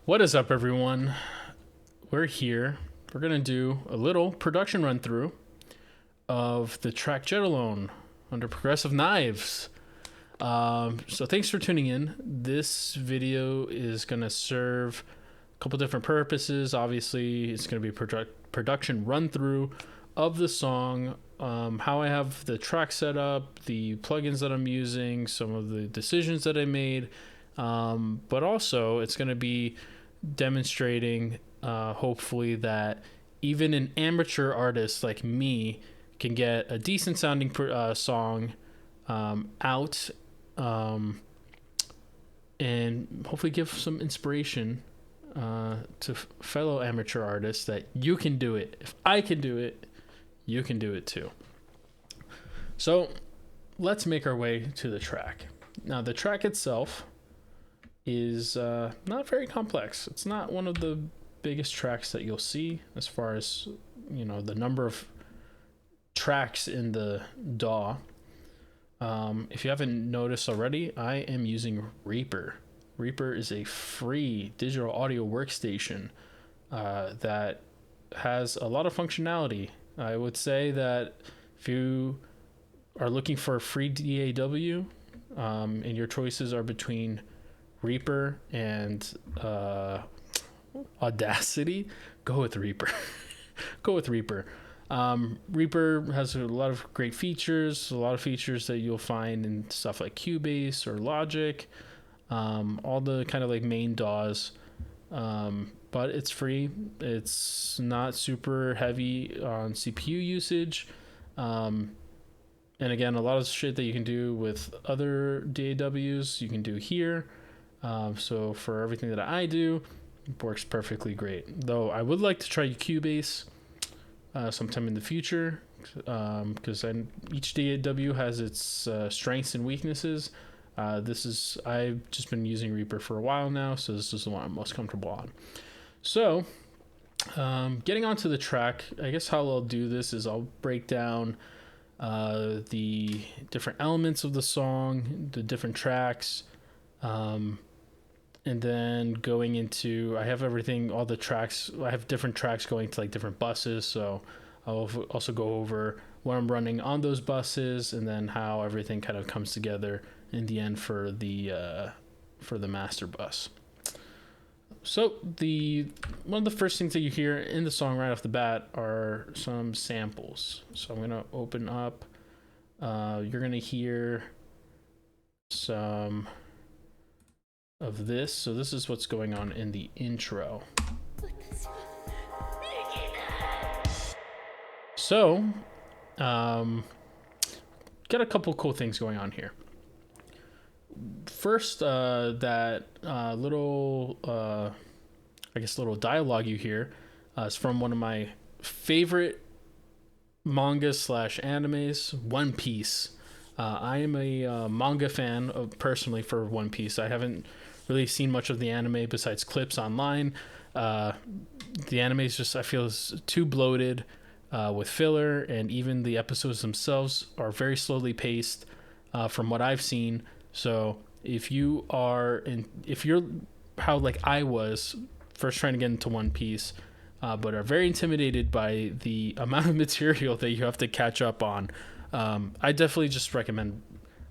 What is up, everyone? We're here. We're going to do a little production run through of the track Jet Alone under Progressive Knives. So, thanks for tuning in. This video is going to serve a couple different purposes. Obviously, it's going to be a production run through of the song, how I have the track set up, the plugins that I'm using, some of the decisions that I made. But also, it's going to be demonstrating hopefully that even an amateur artist like me can get a decent sounding song out, and hopefully give some inspiration to fellow amateur artists that you can do it. If I can do it, you can do it too. So let's make our way to the track. Now, the track itself is not very complex. It's not one of the biggest tracks that you'll see as far as, the number of tracks in the DAW. If you haven't noticed already, I am using Reaper. Reaper is a free digital audio workstation that has a lot of functionality. I would say that if you are looking for a free DAW, and your choices are between Reaper and Audacity, go with Reaper. Go with Reaper. Reaper has a lot of great features, a lot of features that you'll find in stuff like Cubase or Logic, all the kind of like main DAWs. But it's free. It's not super heavy on CPU usage. And again, a lot of shit that you can do with other DAWs, you can do here. So for everything that I do, it works perfectly great. Though I would like to try Cubase sometime in the future, because each DAW has its strengths and weaknesses. I've just been using Reaper for a while now, so this is the one I'm most comfortable on. So, getting onto the track, I guess how I'll do this is I'll break down the different elements of the song, the different tracks, and then going into, I have all the tracks, I have different tracks going to like different buses, so I'll also go over what I'm running on those buses, and then how everything kind of comes together in the end for the master bus. So one of the first things that you hear in the song right off the bat are some samples. So I'm gonna open up. You're gonna hear some of this. So this is what's going on in the intro. So, got a couple cool things going on here. First, that little dialogue you hear is from one of my favorite manga / animes, One Piece. I am a manga fan personally for One Piece. I haven't really seen much of the anime besides clips online. The anime is just, I feel, is too bloated with filler, and even the episodes themselves are very slowly paced from what I've seen. So if you're how like I was first trying to get into One Piece, but are very intimidated by the amount of material that you have to catch up on, I definitely just recommend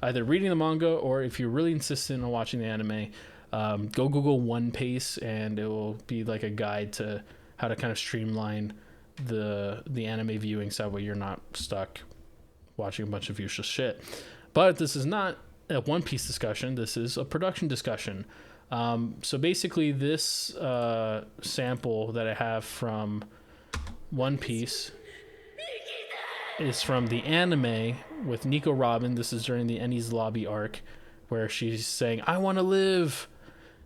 either reading the manga, or if you're really insistent on watching the anime, go Google One Piece, and it will be like a guide to how to kind of streamline the anime viewing side where you're not stuck watching a bunch of useless shit. But this is not a One Piece discussion. This is a production discussion. So basically, this sample that I have from One Piece is from the anime with Nico Robin. This is during the Enies Lobby arc, where she's saying, "I want to live,"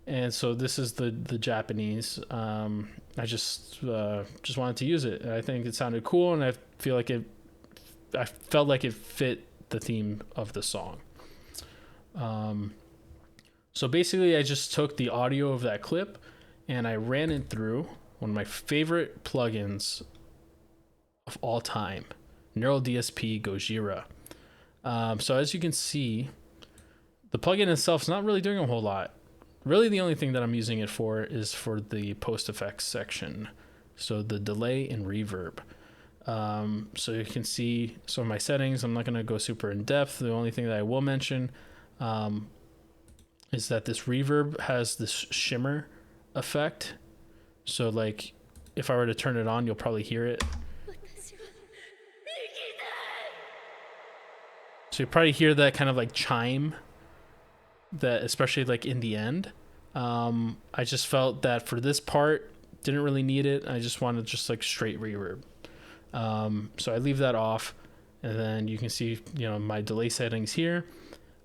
and so this is the Japanese. I just wanted to use it. I think it sounded cool, and I felt like it fit the theme of the song. So basically, I just took the audio of that clip and I ran it through one of my favorite plugins of all time, Neural DSP Gojira. So as you can see, the plugin itself is not really doing a whole lot. Really, the only thing that I'm using it for is for the post effects section. So the delay and reverb. So you can see some of my settings. I'm not going to go super in depth. The only thing that I will mention is that this reverb has this shimmer effect. So like if I were to turn it on, you'll probably hear it. So you probably hear that kind of like chime, that especially like in the end. I just felt that for this part, didn't really need it. I just wanted just like straight reverb. So I leave that off, and then you can see, my delay settings here.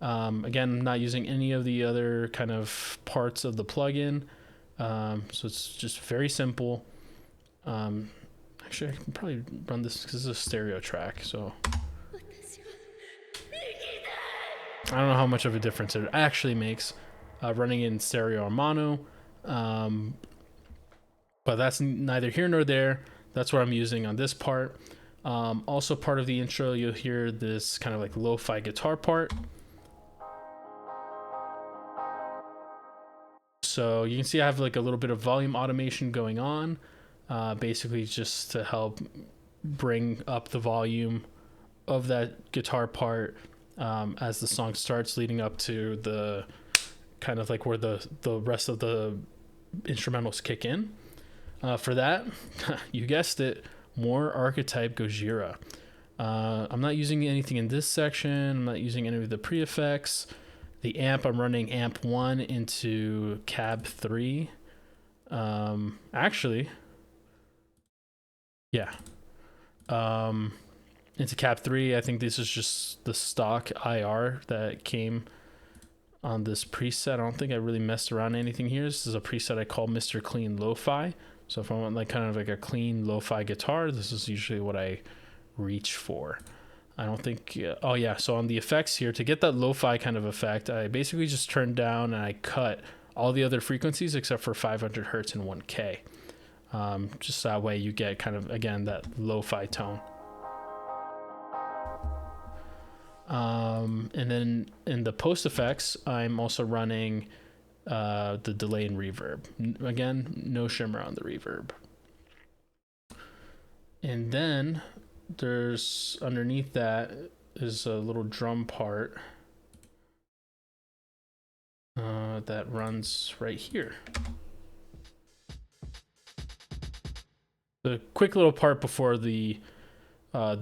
Again, I'm not using any of the other kind of parts of the plugin. So it's just very simple. Actually, I can probably run this because this is a stereo track. So I don't know how much of a difference it actually makes running in stereo or mono. But that's neither here nor there. That's what I'm using on this part. Also part of the intro, you'll hear this kind of like lo-fi guitar part. So you can see I have like a little bit of volume automation going on, basically just to help bring up the volume of that guitar part as the song starts, leading up to the kind of like where the rest of the instrumentals kick in. For that, you guessed it, more Archetype Gojira. I'm not using anything in this section. I'm not using any of the pre-effects. The amp, I'm running amp 1 into cab 3. Actually, yeah. Into cab 3, I think this is just the stock IR that came on this preset. I don't think I really messed around anything here. This is a preset I call Mr. Clean Lo-Fi. So if I want like kind of like a clean lo-fi guitar, this is usually what I reach for. I don't think, oh yeah, so on the effects here, to get that lo-fi kind of effect, I basically just turned down and I cut all the other frequencies except for 500 hertz and 1K. Just that way you get kind of, again, that lo-fi tone. And then in the post effects, I'm also running the delay and reverb. Again, no shimmer on the reverb. And then there's underneath that is a little drum part that runs right here. The quick little part before the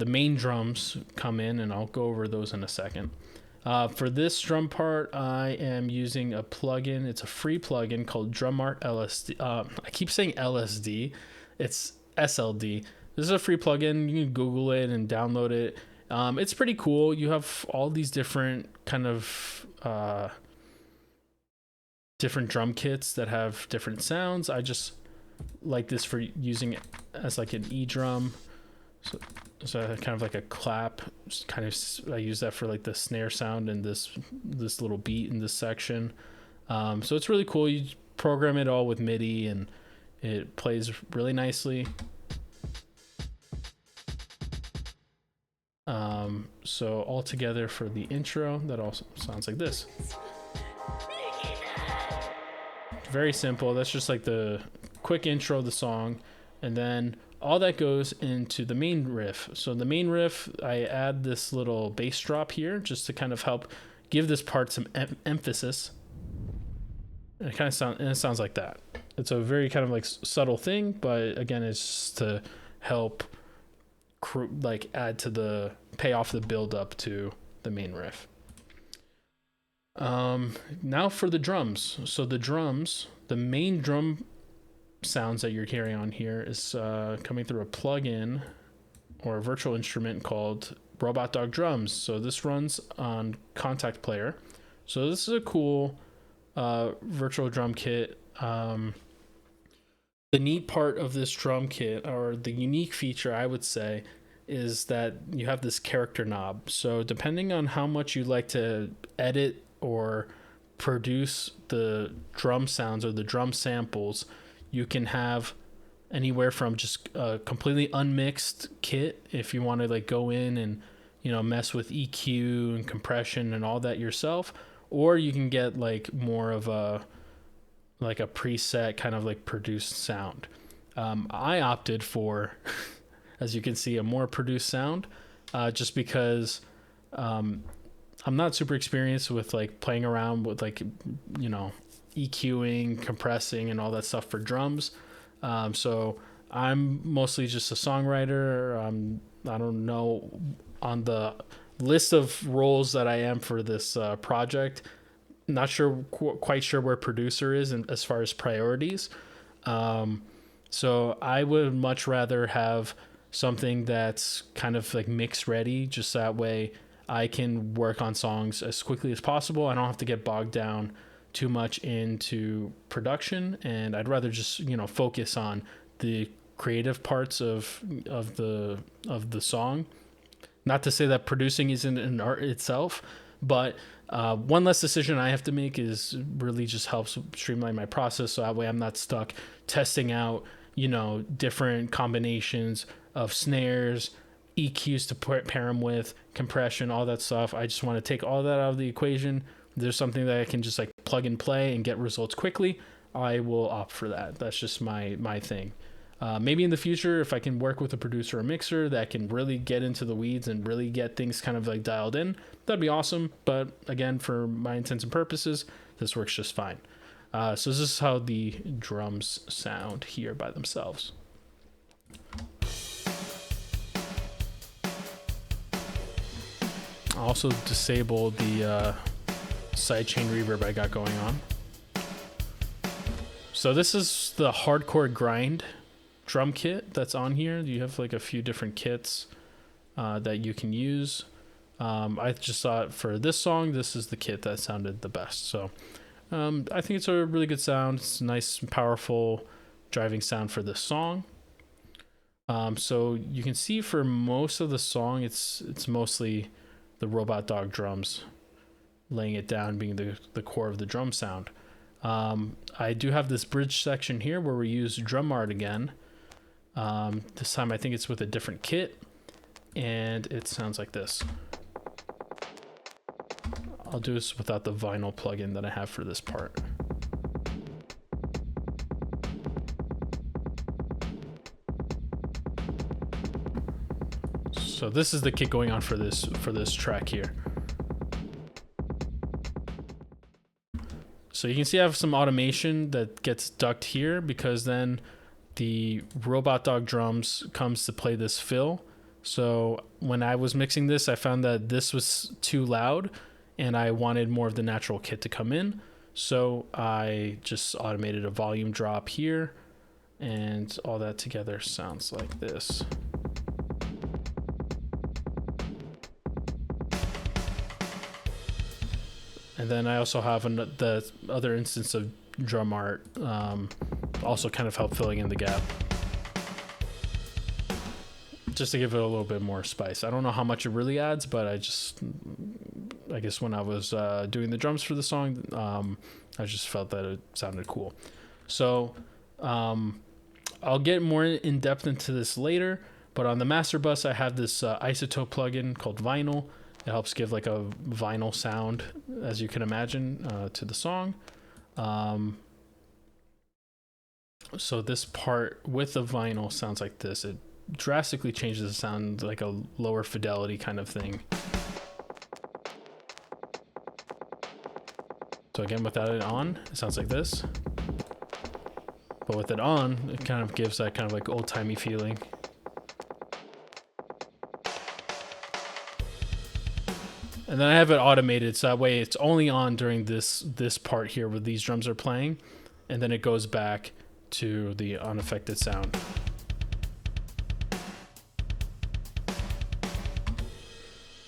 main drums come in, and I'll go over those in a second. For this drum part, I am using a plugin. It's a free plugin called DrumArt LSD. I keep saying LSD. It's SLD. This is a free plugin. You can Google it and download it. It's pretty cool. You have all these different kind of different drum kits that have different sounds. I just like this for using it as like an E drum. So kind of like a clap, just kind of, I use that for like the snare sound and this little beat in this section. So it's really cool. You program it all with MIDI and it plays really nicely. So all together for the intro, that also sounds like this. Very simple. That's just like the quick intro of the song, and then all that goes into the main riff. So the main riff, I add this little bass drop here just to kind of help give this part some emphasis. And it sounds like that. It's a very kind of like subtle thing, but again, it's just to help like add to the pay off the build up to the main riff. Now for the drums. So the drums, the main drum sounds that you're hearing on here is coming through a plugin or a virtual instrument called Robot Dog Drums. So this runs on Contact Player. So this is a cool virtual drum kit. The neat part of this drum kit, or the unique feature I would say, is that you have this character knob. So depending on how much you like to edit or produce the drum sounds or the drum samples, you can have anywhere from just a completely unmixed kit if you want to like go in and, you know, mess with EQ and compression and all that yourself, or you can get like more of a like a preset kind of like produced sound. I opted for, as you can see, a more produced sound, just because I'm not super experienced with like playing around with like, you know, EQing, compressing, and all that stuff for drums. So I'm mostly just a songwriter. I don't know, on the list of roles that I am for this project, not sure, quite sure where producer is in, as far as priorities. Um, so I would much rather have something that's kind of like mix ready, just that way I can work on songs as quickly as possible. I don't have to get bogged down too much into production, and I'd rather just, you know, focus on the creative parts of the song. Not to say that producing isn't an art itself, but one less decision I have to make is really just helps streamline my process. So that way I'm not stuck testing out, you know, different combinations of snares, EQs to pair them with, compression, all that stuff. I just want to take all that out of the equation. There's something that I can just like plug and play and get results quickly. I will opt for that. That's just my thing. Maybe in the future, if I can work with a producer or mixer that can really get into the weeds and really get things kind of like dialed in, that'd be awesome. But again, for my intents and purposes, this works just fine. So this is how the drums sound here by themselves. I'll also disable the sidechain reverb I got going on. So this is the hardcore grind drum kit that's on here. You have like a few different kits that you can use. I just thought for this song, this is the kit that sounded the best. So I think it's a really good sound. It's a nice, powerful driving sound for this song. So you can see for most of the song, it's mostly the Robot Dog drums laying it down, being the core of the drum sound. I do have this bridge section here where we use drum art again. This time I think it's with a different kit, and it sounds like this. I'll do this without the vinyl plugin that I have for this part. So this is the kit going on for this track here. So you can see I have some automation that gets ducked here, because then the Robot Dog drums comes to play this fill. So when I was mixing this, I found that this was too loud and I wanted more of the natural kit to come in. So I just automated a volume drop here, and all that together sounds like this. And then I also have the other instance of drum art, also kind of help filling in the gap, just to give it a little bit more spice. I don't know how much it really adds, but I guess when I was doing the drums for the song, I just felt that it sounded cool. So I'll get more in depth into this later, but on the master bus, I have this iZotope plugin called Vinyl. It helps give like a vinyl sound, as you can imagine, to the song. So this part with the vinyl sounds like this. It drastically changes the sound, like a lower fidelity kind of thing. So again, without it on, it sounds like this. But with it on, it kind of gives that kind of like old-timey feeling. And then I have it automated, so that way it's only on during this part here where these drums are playing, and then it goes back to the unaffected sound.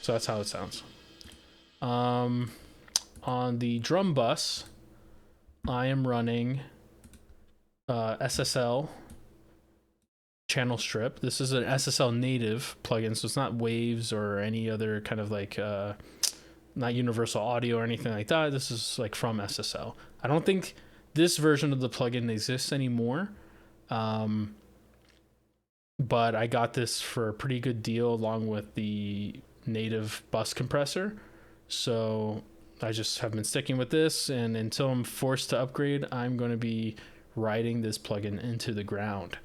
So that's how it sounds. On the drum bus, I am running SSL channel strip. This is an SSL native plugin, so it's not Waves or any other kind of like not Universal Audio or anything like that. This is like from SSL. I don't think this version of the plugin exists anymore, but I got this for a pretty good deal along with the native bus compressor. So I just have been sticking with this, and until I'm forced to upgrade, I'm going to be riding this plugin into the ground.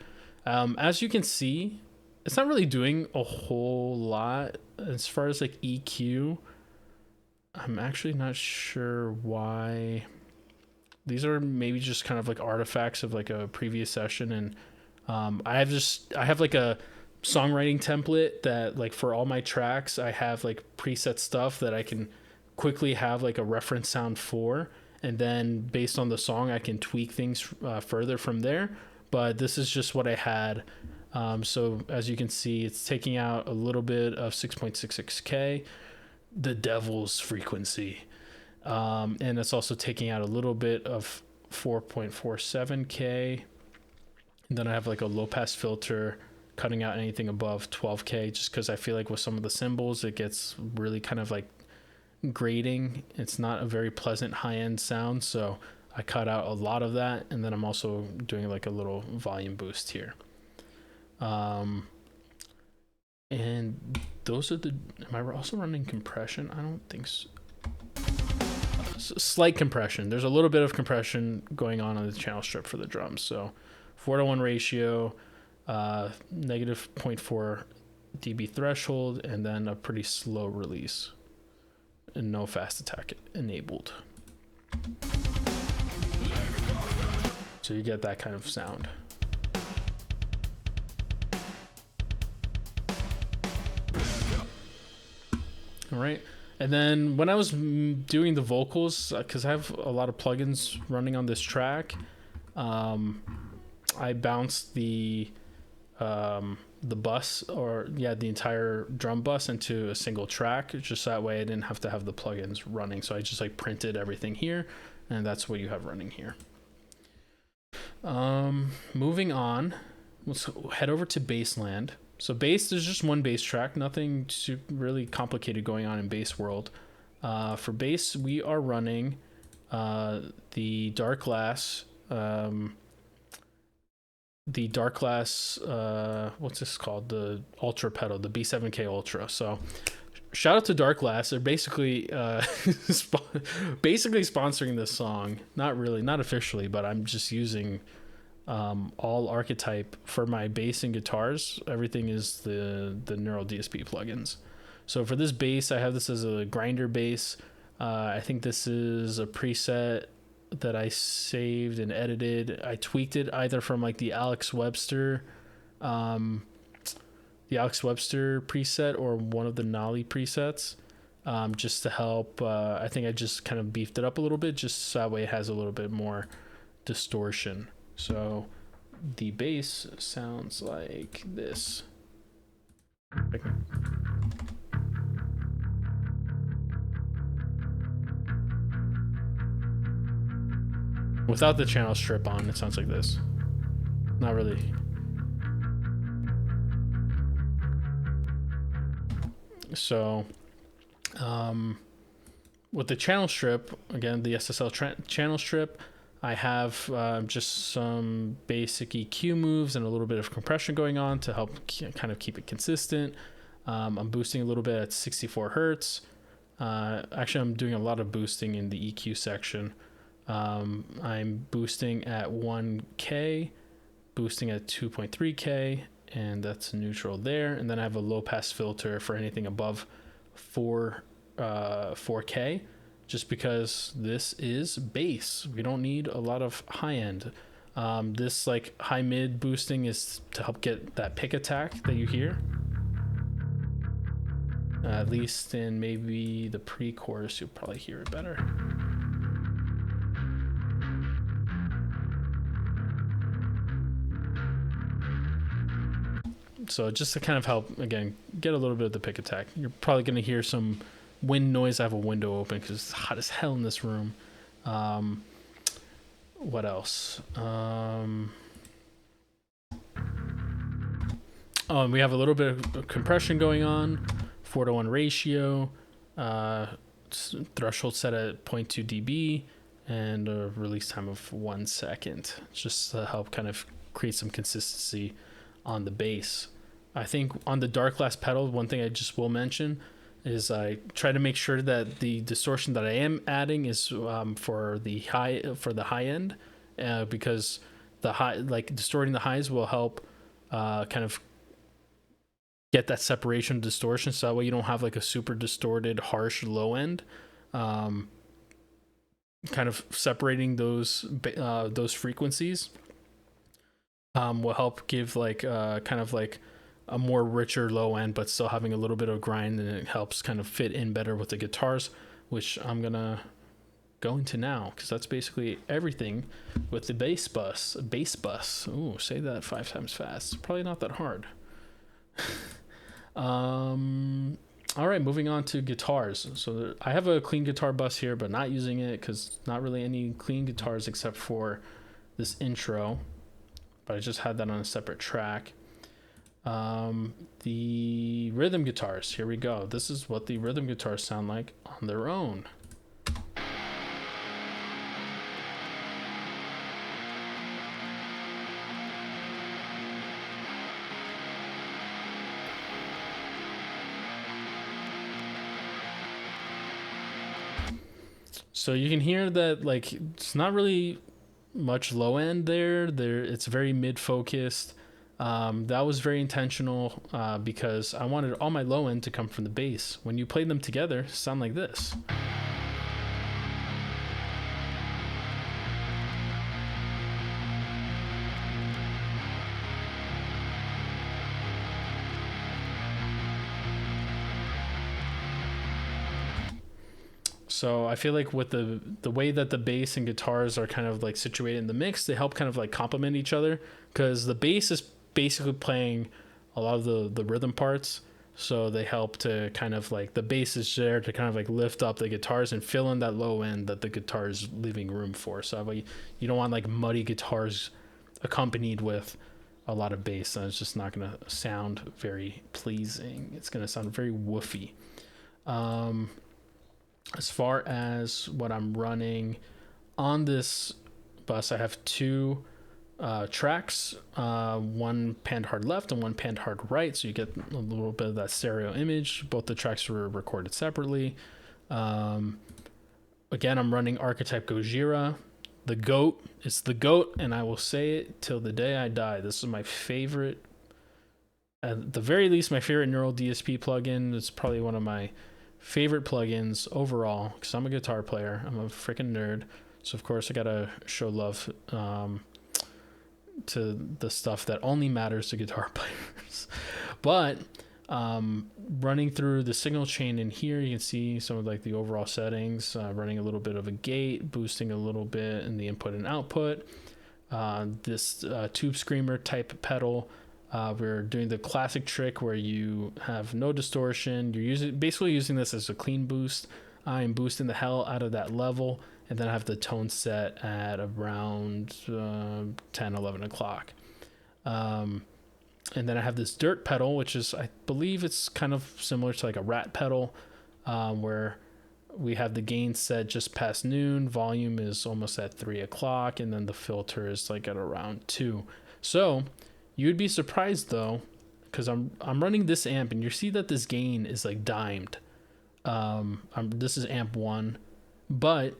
As you can see, it's not really doing a whole lot as far as like EQ. I'm actually not sure why. These are maybe just kind of like artifacts of like a previous session, and I have like a songwriting template that like for all my tracks I have like preset stuff that I can quickly have like a reference sound for, and then based on the song I can tweak things further from there. But this is just what I had. So as you can see, it's taking out a little bit of 6.66K, the devil's frequency. And it's also taking out a little bit of 4.47K. And then I have like a low pass filter cutting out anything above 12K, just because I feel like with some of the cymbals, it gets really kind of like grating. It's not a very pleasant high end sound. So I cut out a lot of that. And then I'm also doing like a little volume boost here. And those are am I also running compression? I don't think so. Slight compression. There's a little bit of compression going on the channel strip for the drums. So 4:1 ratio, negative 0.4 dB threshold, and then a pretty slow release and no fast attack enabled. So you get that kind of sound. All right. And then when I was doing the vocals, because I have a lot of plugins running on this track, I bounced the bus, or the entire drum bus into a single track, just that way I didn't have to have the plugins running. So I just like printed everything here, and that's what you have running here. Moving on, let's head over to Bassland. So bass, there's just one bass track, nothing really complicated going on in bass world. For bass, we are running the Darkglass, what's this called? The Ultra pedal, the B7K Ultra. So shout out to Darkglass. They're basically basically sponsoring this song. Not really, not officially, but I'm just using all Archetype for my bass and guitars. Everything is the Neural DSP plugins. So for this bass, I have this as a grinder bass. I think this is a preset that I saved and edited. I tweaked it either from like the Alex Webster preset or one of the Nolly presets, just to help. I think I just kind of beefed it up a little bit, just so that way it has a little bit more distortion. So the bass sounds like this. Without the channel strip on, it sounds like this. Not really. So, with the channel strip, again, the SSL channel strip, I have just some basic EQ moves and a little bit of compression going on to help kind of keep it consistent. I'm boosting a little bit at 64 hertz. Actually, I'm doing a lot of boosting in the EQ section. I'm boosting at 1K, boosting at 2.3K, and that's neutral there. And then I have a low pass filter for anything above 4K. Just because this is bass. We don't need a lot of high end. This like high mid boosting is to help get that pick attack that you hear. At least in maybe the pre-chorus, you'll probably hear it better. So just to kind of help, again, get a little bit of the pick attack. You're probably going to hear some wind noise. I have a window open because it's hot as hell in this room. What else? And we have a little bit of compression going on, 4:1 ratio, threshold set at 0.2 dB, and a release time of 1 second, just to help kind of create some consistency on the bass. I think on the Darkglass pedal, one thing I just will mention is I try to make sure that the distortion that I am adding is for the high end, because the high, like distorting the highs will help kind of get that separation distortion, so that way you don't have like a super distorted harsh low end. Kind of separating those frequencies will help give like kind of like a more richer low end, but still having a little bit of grind, and it helps kind of fit in better with the guitars, which I'm gonna go into now, because that's basically everything with the bass bus. Ooh, say that 5 times fast. Probably not that hard. All right, moving on to guitars. So I have a clean guitar bus here, but not using it because not really any clean guitars except for this intro, but I just had that on a separate track. The rhythm guitars, here we go. This is what the rhythm guitars sound like on their own. So you can hear that like it's not really much low end there. It's very mid focused. That was very intentional because I wanted all my low end to come from the bass. When you play them together, sound like this. So I feel like with the way that the bass and guitars are kind of like situated in the mix, they help kind of like complement each other, because the bass is basically playing a lot of the rhythm parts. So they help to kind of like, the bass is there to kind of like lift up the guitars and fill in that low end that the guitar is leaving room for. So you don't want like muddy guitars accompanied with a lot of bass, and it's just not going to sound very pleasing. It's going to sound very woofy. As far as what I'm running on this bus, I have two tracks, one panned hard left and one panned hard right, so you get a little bit of that stereo image. Both the tracks were recorded separately. Again, I'm running Archetype Gojira, the GOAT. It's the GOAT, and I will say it till the day I die. This is my favorite, at the very least, my favorite Neural DSP plugin. It's probably one of my favorite plugins overall, because I'm a guitar player. I'm a freaking nerd, so of course I gotta show love to the stuff that only matters to guitar players. But running through the signal chain in here, you can see some of like the overall settings, running a little bit of a gate, boosting a little bit in the input and output, this tube screamer type pedal. We're doing the classic trick where you have no distortion. You're basically using this as a clean boost. I'm boosting the hell out of that level, and then I have the tone set at around 10, 11 o'clock. And then I have this dirt pedal, which is, I believe it's kind of similar to like a rat pedal, where we have the gain set just past noon, volume is almost at 3 o'clock, and then the filter is like at around 2. So you'd be surprised though, because I'm running this amp, and you see that this gain is like dimed. This is amp 1, but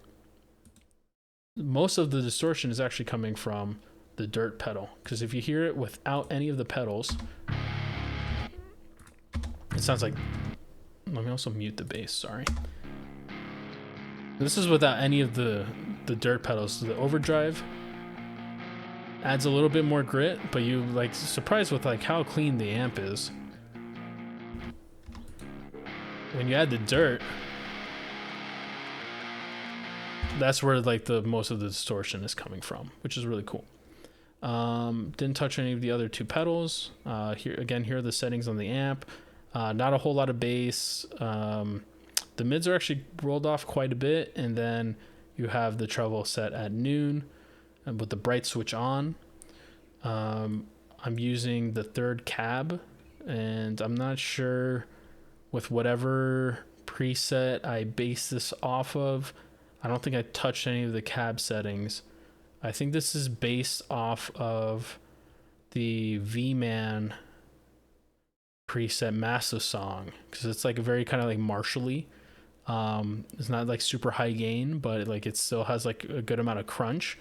most of the distortion is actually coming from the dirt pedal, because if you hear it without any of the pedals, it sounds like, let me also mute the bass, sorry. This is without any of the dirt pedals. The overdrive adds a little bit more grit, but you like surprised with like how clean the amp is. When you add the dirt, that's where like the most of the distortion is coming from, which is really cool. Didn't touch any of the other two pedals. Here are the settings on the amp. Not a whole lot of bass. The mids are actually rolled off quite a bit, and then you have the treble set at noon and with the bright switch on. I'm using the third cab, and I'm not sure with whatever preset I base this off of. I don't think I touched any of the cab settings. I think this is based off of the V-Man preset Massive Song, because it's like a very kind of like martially. It's not like super high gain, but like it still has like a good amount of crunch,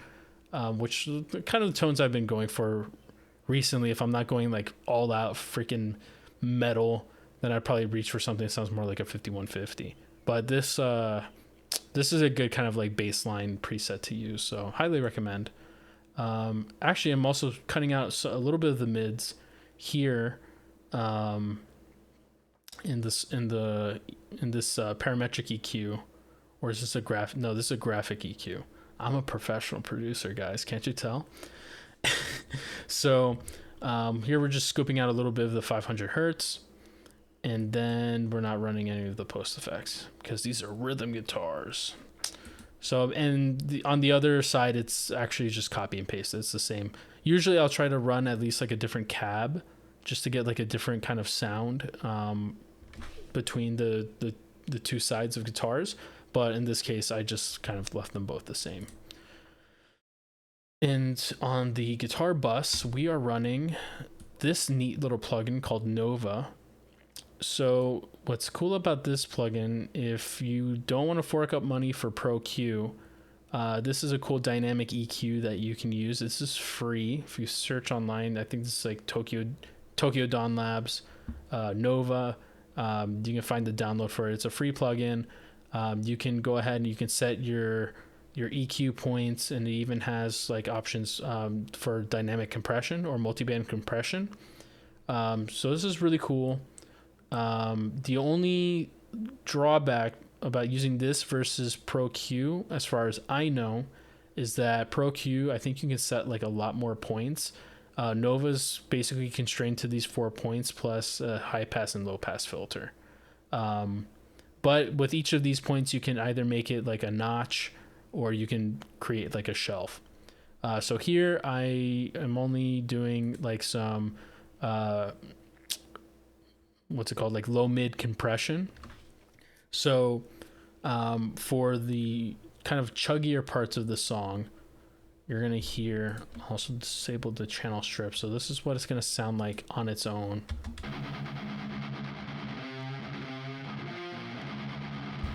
which kind of the tones I've been going for recently. If I'm not going like all out freaking metal, then I'd probably reach for something that sounds more like a 5150. But this is a good kind of like baseline preset to use, so highly recommend. Actually, I'm also cutting out a little bit of the mids here, in this parametric EQ, or is this a graph? No, this is a graphic EQ. I'm a professional producer, guys. Can't you tell? So here we're just scooping out a little bit of the 500 hertz, and then we're not running any of the post effects because these are rhythm guitars. So, and on the other side, it's actually just copy and paste. It's the same. Usually I'll try to run at least like a different cab just to get like a different kind of sound between the two sides of guitars. But in this case, I just kind of left them both the same. And on the guitar bus, we are running this neat little plugin called Nova. So what's cool about this plugin, if you don't want to fork up money for Pro Q, this is a cool dynamic EQ that you can use. This is free. If you search online, I think this is like Tokyo Dawn Labs, Nova. You can find the download for it. It's a free plugin. You can go ahead and you can set your EQ points, and it even has like options for dynamic compression or multiband compression. So this is really cool. The only drawback about using this versus Pro Q, as far as I know, is that Pro Q, I think you can set like a lot more points. Nova's basically constrained to these 4 points plus a high pass and low pass filter. But with each of these points, you can either make it like a notch or you can create like a shelf. So here I am only doing like some, what's it called? Like low mid compression. So for the kind of chuggier parts of the song, you're going to hear, also disable the channel strip. So this is what it's going to sound like on its own.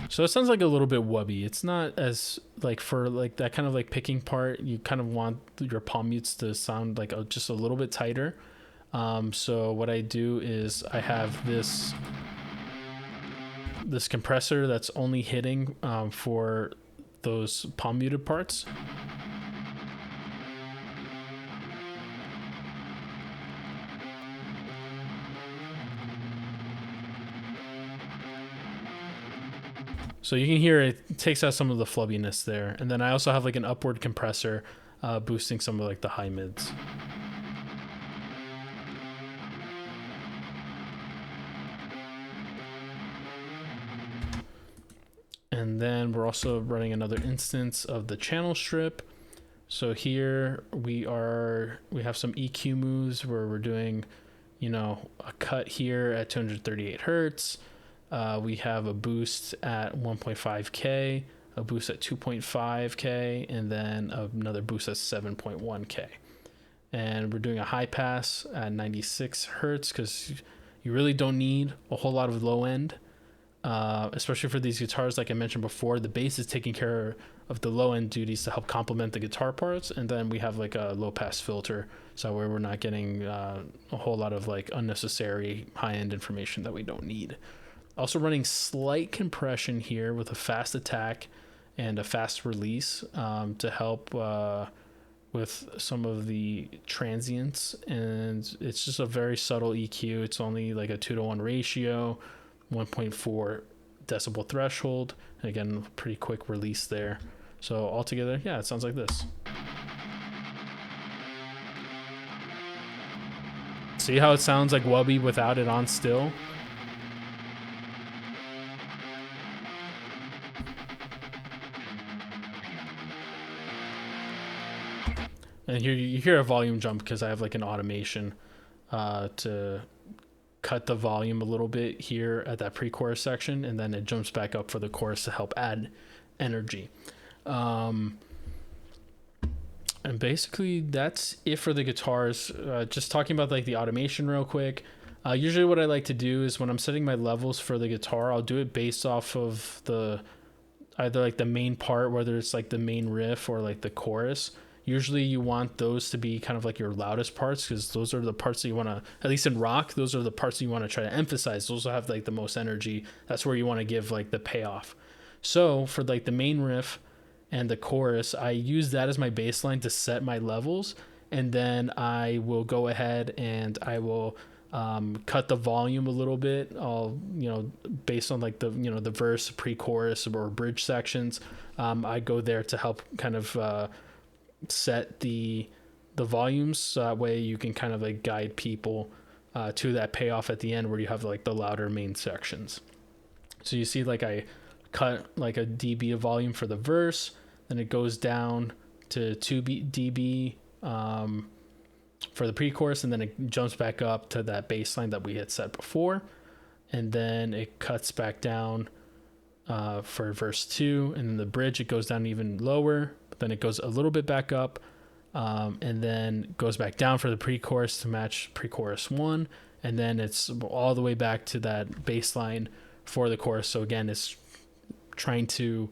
So it sounds like a little bit wubby. It's not as like for like that kind of like picking part, you kind of want your palm mutes to sound like just a little bit tighter. So what I do is I have this compressor that's only hitting for those palm muted parts. So you can hear it takes out some of the flubbiness there. And then I also have like an upward compressor boosting some of like the high mids. And then we're also running another instance of the channel strip. So here we have some EQ moves where we're doing, a cut here at 238 hertz. We have a boost at 1.5K, a boost at 2.5K, and then another boost at 7.1K. And we're doing a high pass at 96 hertz because you really don't need a whole lot of low end, especially for these guitars. Like I mentioned before, the bass is taking care of the low end duties to help complement the guitar parts. And then we have like a low pass filter, so where we're not getting a whole lot of like unnecessary high end information that we don't need. Also running slight compression here with a fast attack and a fast release to help with some of the transients. And it's just a very subtle EQ. It's only like a 2-to-1 ratio, 1.4 decibel threshold. And again, pretty quick release there. So altogether, yeah, it sounds like this. See how it sounds like wubby without it on still? And here you hear a volume jump because I have like an automation to cut the volume a little bit here at that pre-chorus section, and then it jumps back up for the chorus to help add energy. And basically that's it for the guitars. Just talking about like the automation real quick. Usually what I like to do is when I'm setting my levels for the guitar, I'll do it based off of the either like the main part, whether it's like the main riff or like the chorus. Usually you want those to be kind of like your loudest parts, because those are the parts that you want to, at least in rock, those are the parts that you want to try to emphasize. Those will have like the most energy. That's where you want to give like the payoff. So for like the main riff and the chorus, I use that as my baseline to set my levels, and then I will go ahead and I will cut the volume a little bit. I'll, based on like the, the verse, pre-chorus, or bridge sections, I go there to help kind of set the volumes, so that way you can kind of like guide people to that payoff at the end where you have like the louder main sections. So you see like I cut like a dB of volume for the verse, then it goes down to 2 dB for the pre-chorus, and then it jumps back up to that baseline that we had set before, and then it cuts back down for verse 2, and then the bridge, it goes down even lower, but then it goes a little bit back up, and then goes back down for the pre-chorus to match pre-chorus 1, and then it's all the way back to that baseline for the chorus. So again, it's trying to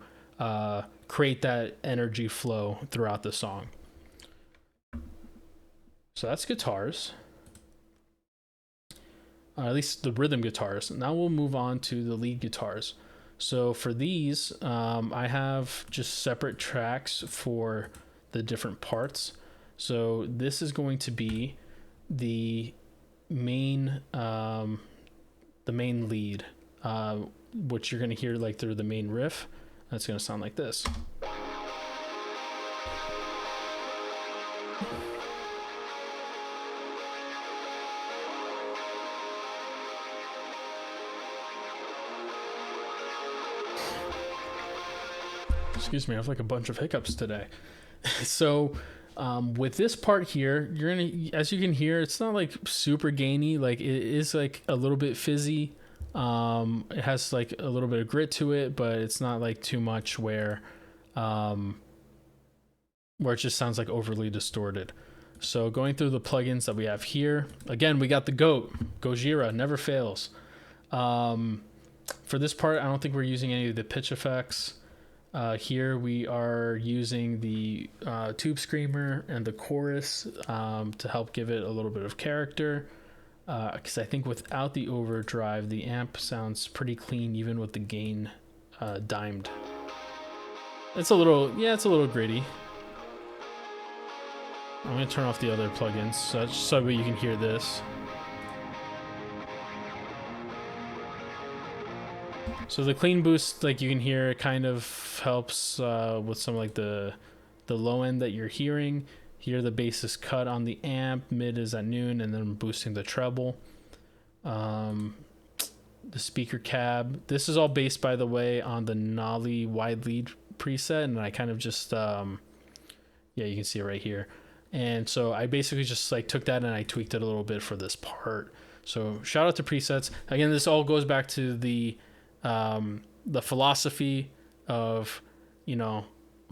create that energy flow throughout the song. So that's guitars, at least the rhythm guitars. Now we'll move on to the lead guitars. So for these, I have just separate tracks for the different parts. So this is going to be the main lead, which you're going to hear like through the main riff. That's going to sound like this. Excuse me, I have like a bunch of hiccups today. So with this part here, you're gonna, as you can hear, it's not like super gainy. Like it is like a little bit fizzy. It has like a little bit of grit to it, but it's not like too much where it just sounds like overly distorted. So going through the plugins that we have here, again, we got the GOAT, Gojira, never fails. For this part, I don't think we're using any of the pitch effects. Here we are using the tube screamer and the chorus to help give it a little bit of character, because I think without the overdrive, the amp sounds pretty clean even with the gain dimed. It's a little gritty. I'm going to turn off the other plugins so that you can hear this. So the clean boost, like you can hear, it kind of helps with some like the low end that you're hearing. Here the bass is cut on the amp, mid is at noon, and then boosting the treble. The speaker cab. This is all based, by the way, on the Nolly wide lead preset, and I kind of just yeah, you can see it right here. And so I basically just like took that and I tweaked it a little bit for this part. So shout out to presets. Again, this all goes back to the philosophy of,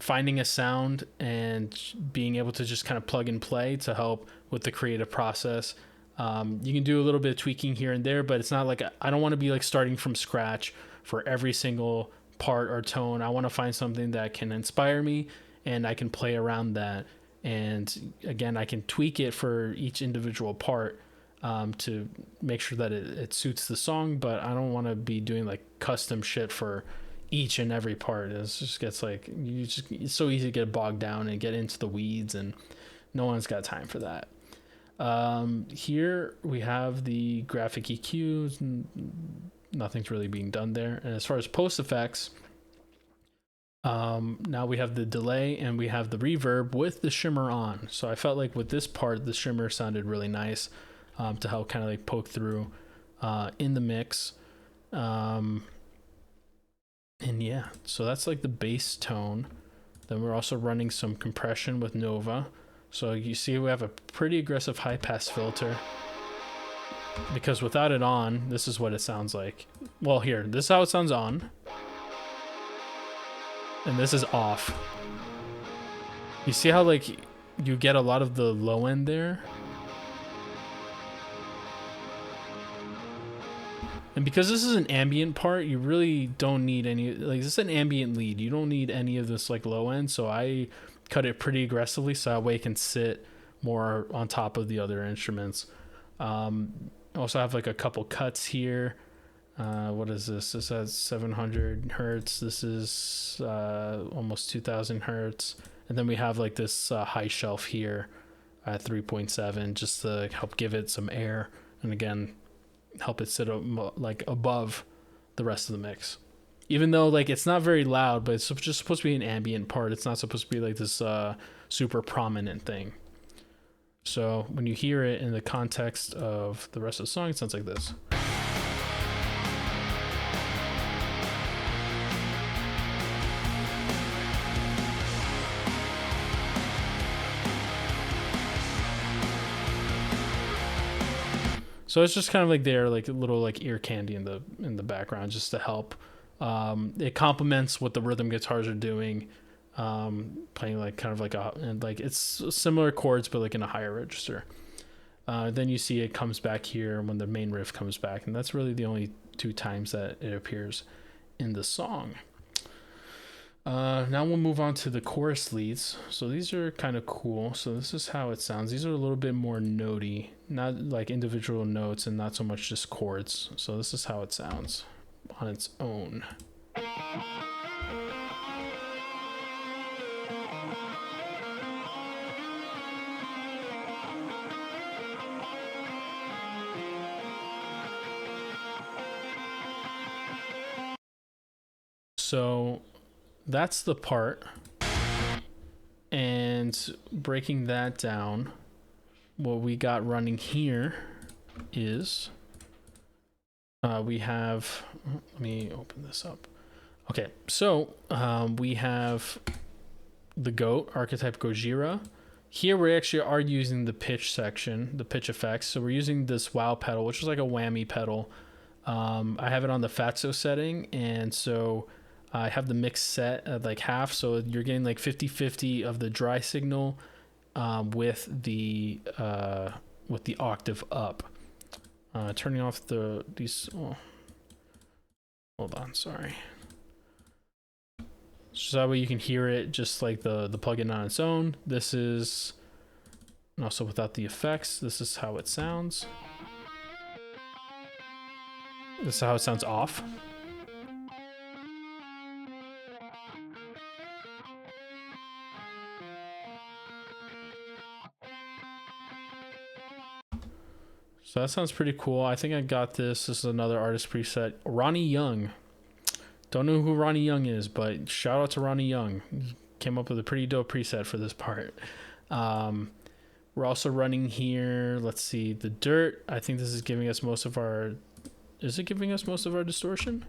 finding a sound and being able to just kind of plug and play to help with the creative process. You can do a little bit of tweaking here and there, but it's not like, I don't want to be like starting from scratch for every single part or tone. I want to find something that can inspire me and I can play around that. And again, I can tweak it for each individual part to make sure that it suits the song, but I don't want to be doing like custom shit for each and every part. It just gets like, it's so easy to get bogged down and get into the weeds, and no one's got time for that. Here we have the graphic EQs. Nothing's really being done there. And as far as post effects, now we have the delay and we have the reverb with the shimmer on. So I felt like with this part, the shimmer sounded really nice to help kind of like poke through in the mix. And yeah, so that's like the bass tone. Then we're also running some compression with Nova. So you see we have a pretty aggressive high pass filter, because without it on, this is what it sounds like. Well, here, this is how it sounds on. And this is off. You see how like you get a lot of the low end there? And because this is an ambient part, you really don't need any, like, this is an ambient lead. You don't need any of this like low end. So I cut it pretty aggressively so that way it can sit more on top of the other instruments. I also have like a couple cuts here. What is this? This has 700 hertz. This is almost 2000 hertz. And then we have like this high shelf here at 3.7 just to help give it some air. And again, help it sit like above the rest of the mix. Even though like it's not very loud, but it's just supposed to be an ambient part. It's not supposed to be like this super prominent thing. So when you hear it in the context of the rest of the song, it sounds like this. So it's just kind of like there, like a little like ear candy in the background, just to help. It complements what the rhythm guitars are doing, playing like kind of like and like it's similar chords but like in a higher register. Then you see it comes back here when the main riff comes back, and that's really the only two times that it appears in the song. Now we'll move on to the chorus leads. So these are kind of cool. So this is how it sounds. These are a little bit more notey, not like individual notes and not so much just chords. So this is how it sounds on its own. So that's the part, and breaking that down, what we got running here is we have, let me open this up. Okay, so we have the goat, archetype Gojira. Here we actually are using the pitch section, the pitch effects. So we're using this wow pedal, which is like a whammy pedal. I have it on the Fatso setting, and so I have the mix set at like half, so you're getting like 50-50 of the dry signal with the octave up. Turning off these. Oh, hold on, sorry. So that way you can hear it just like the plugin on its own. This is, and also without the effects, this is how it sounds. This is how it sounds off. So that sounds pretty cool. I think I got this. This is another artist preset. Ronnie Young. Don't know who Ronnie Young is, but shout out to Ronnie Young. He came up with a pretty dope preset for this part. We're also running here. Let's see. The Dirt. I think this is giving us most of our... Is it giving us most of our distortion?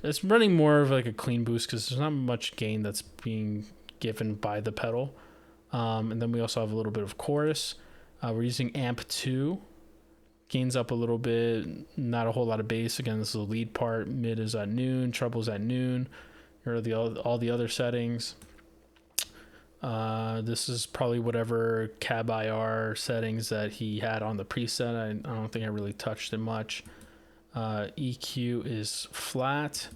It's running more of like a clean boost because there's not much gain that's being given by the pedal. And then we also have a little bit of chorus. We're using amp 2. Gains up a little bit, not a whole lot of bass. Again, this is the lead part. Mid is at noon, treble's at noon. Here are all the other settings. This is probably whatever cab IR settings that he had on the preset. I don't think I really touched it much. EQ is flat.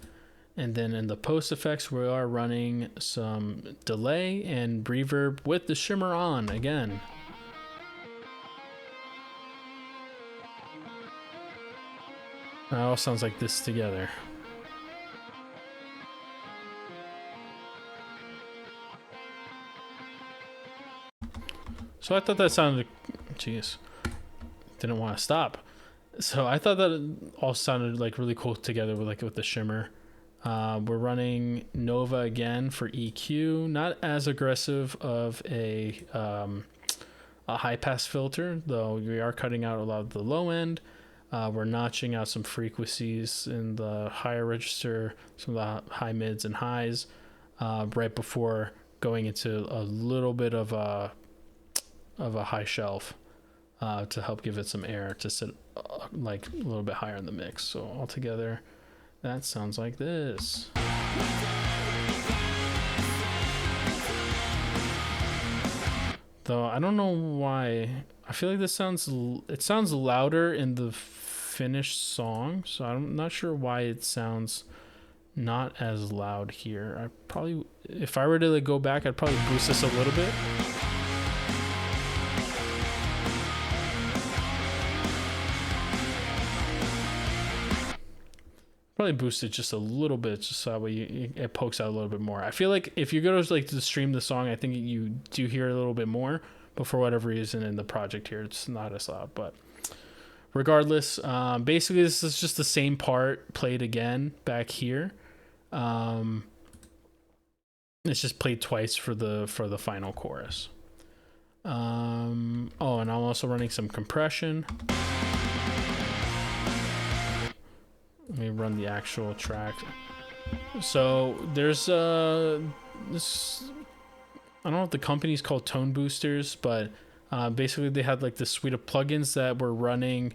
And then in the post effects, we are running some delay and reverb with the shimmer on again. It all sounds like this together. So I thought that sounded, jeez, didn't want to stop. So I thought that it all sounded like really cool together with the shimmer. We're running Nova again for EQ, not as aggressive of a high pass filter, though we are cutting out a lot of the low end. We're notching out some frequencies in the higher register, some of the high mids and highs, right before going into a little bit of a high shelf to help give it some air to sit like a little bit higher in the mix. So altogether, that sounds like this. though I don't know why. I feel like it sounds louder in the finished song, so I'm not sure why it sounds not as loud here. I probably, if I were to like go back, I'd probably boost this a little bit. Probably boost it just a little bit, just so that way it pokes out a little bit more. I feel like if you go to like to stream the song, I think you do hear a little bit more, but for whatever reason in the project here, it's not as loud. But regardless, basically this is just the same part played again back here. It's just played twice for the final chorus. Oh, and I'm also running some compression. Let me run the actual track. So there's this, I don't know if the company's called Tone Boosters, but basically they had like this suite of plugins that were running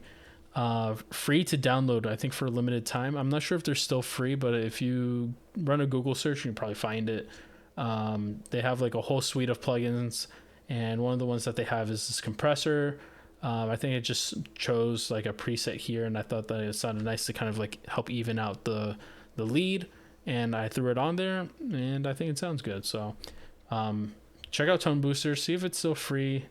free to download, I think for a limited time. I'm not sure if they're still free, but if you run a Google search, you can probably find it. They have like a whole suite of plugins, and one of the ones that they have is this compressor. I think it just chose like a preset here, and I thought that it sounded nice to kind of like help even out the lead, and I threw it on there, and I think it sounds good. So check out Tone Booster, see if it's still free,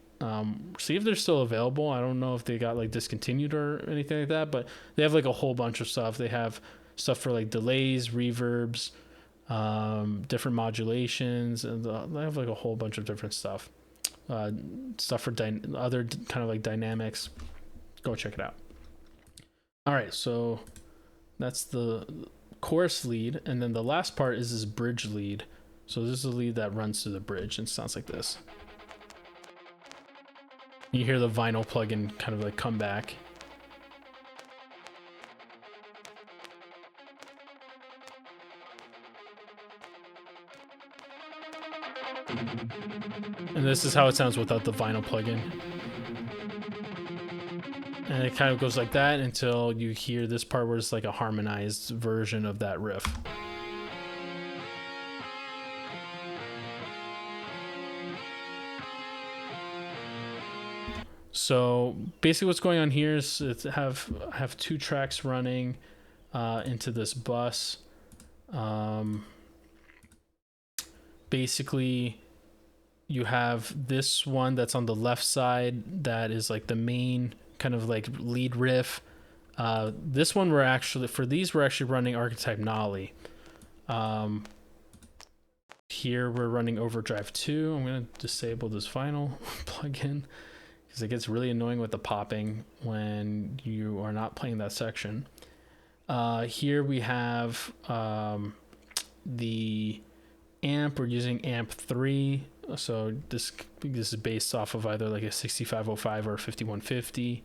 see if they're still available. I don't know if they got like discontinued or anything like that, but they have like a whole bunch of stuff. They have stuff for like delays, reverbs, different modulations, and they have like a whole bunch of different stuff. Stuff for other kind of like dynamics. Go check it out. All right, so that's the chorus lead, and then the last part is this bridge lead. So this is a lead that runs through the bridge and sounds like this. You hear the vinyl plugin kind of like come back. And this is how it sounds without the vinyl plugin. And it kind of goes like that until you hear this part where it's like a harmonized version of that riff. So basically what's going on here is I have two tracks running into this bus. Basically you have this one that's on the left side that is like the main kind of like lead riff. This one we're actually running Archetype Nolly. Here we're running Overdrive 2. I'm going to disable this vinyl plugin because it gets really annoying with the popping when you are not playing that section. Here we have the amp. We're using amp 3, so this is based off of either like a 6505 or 5150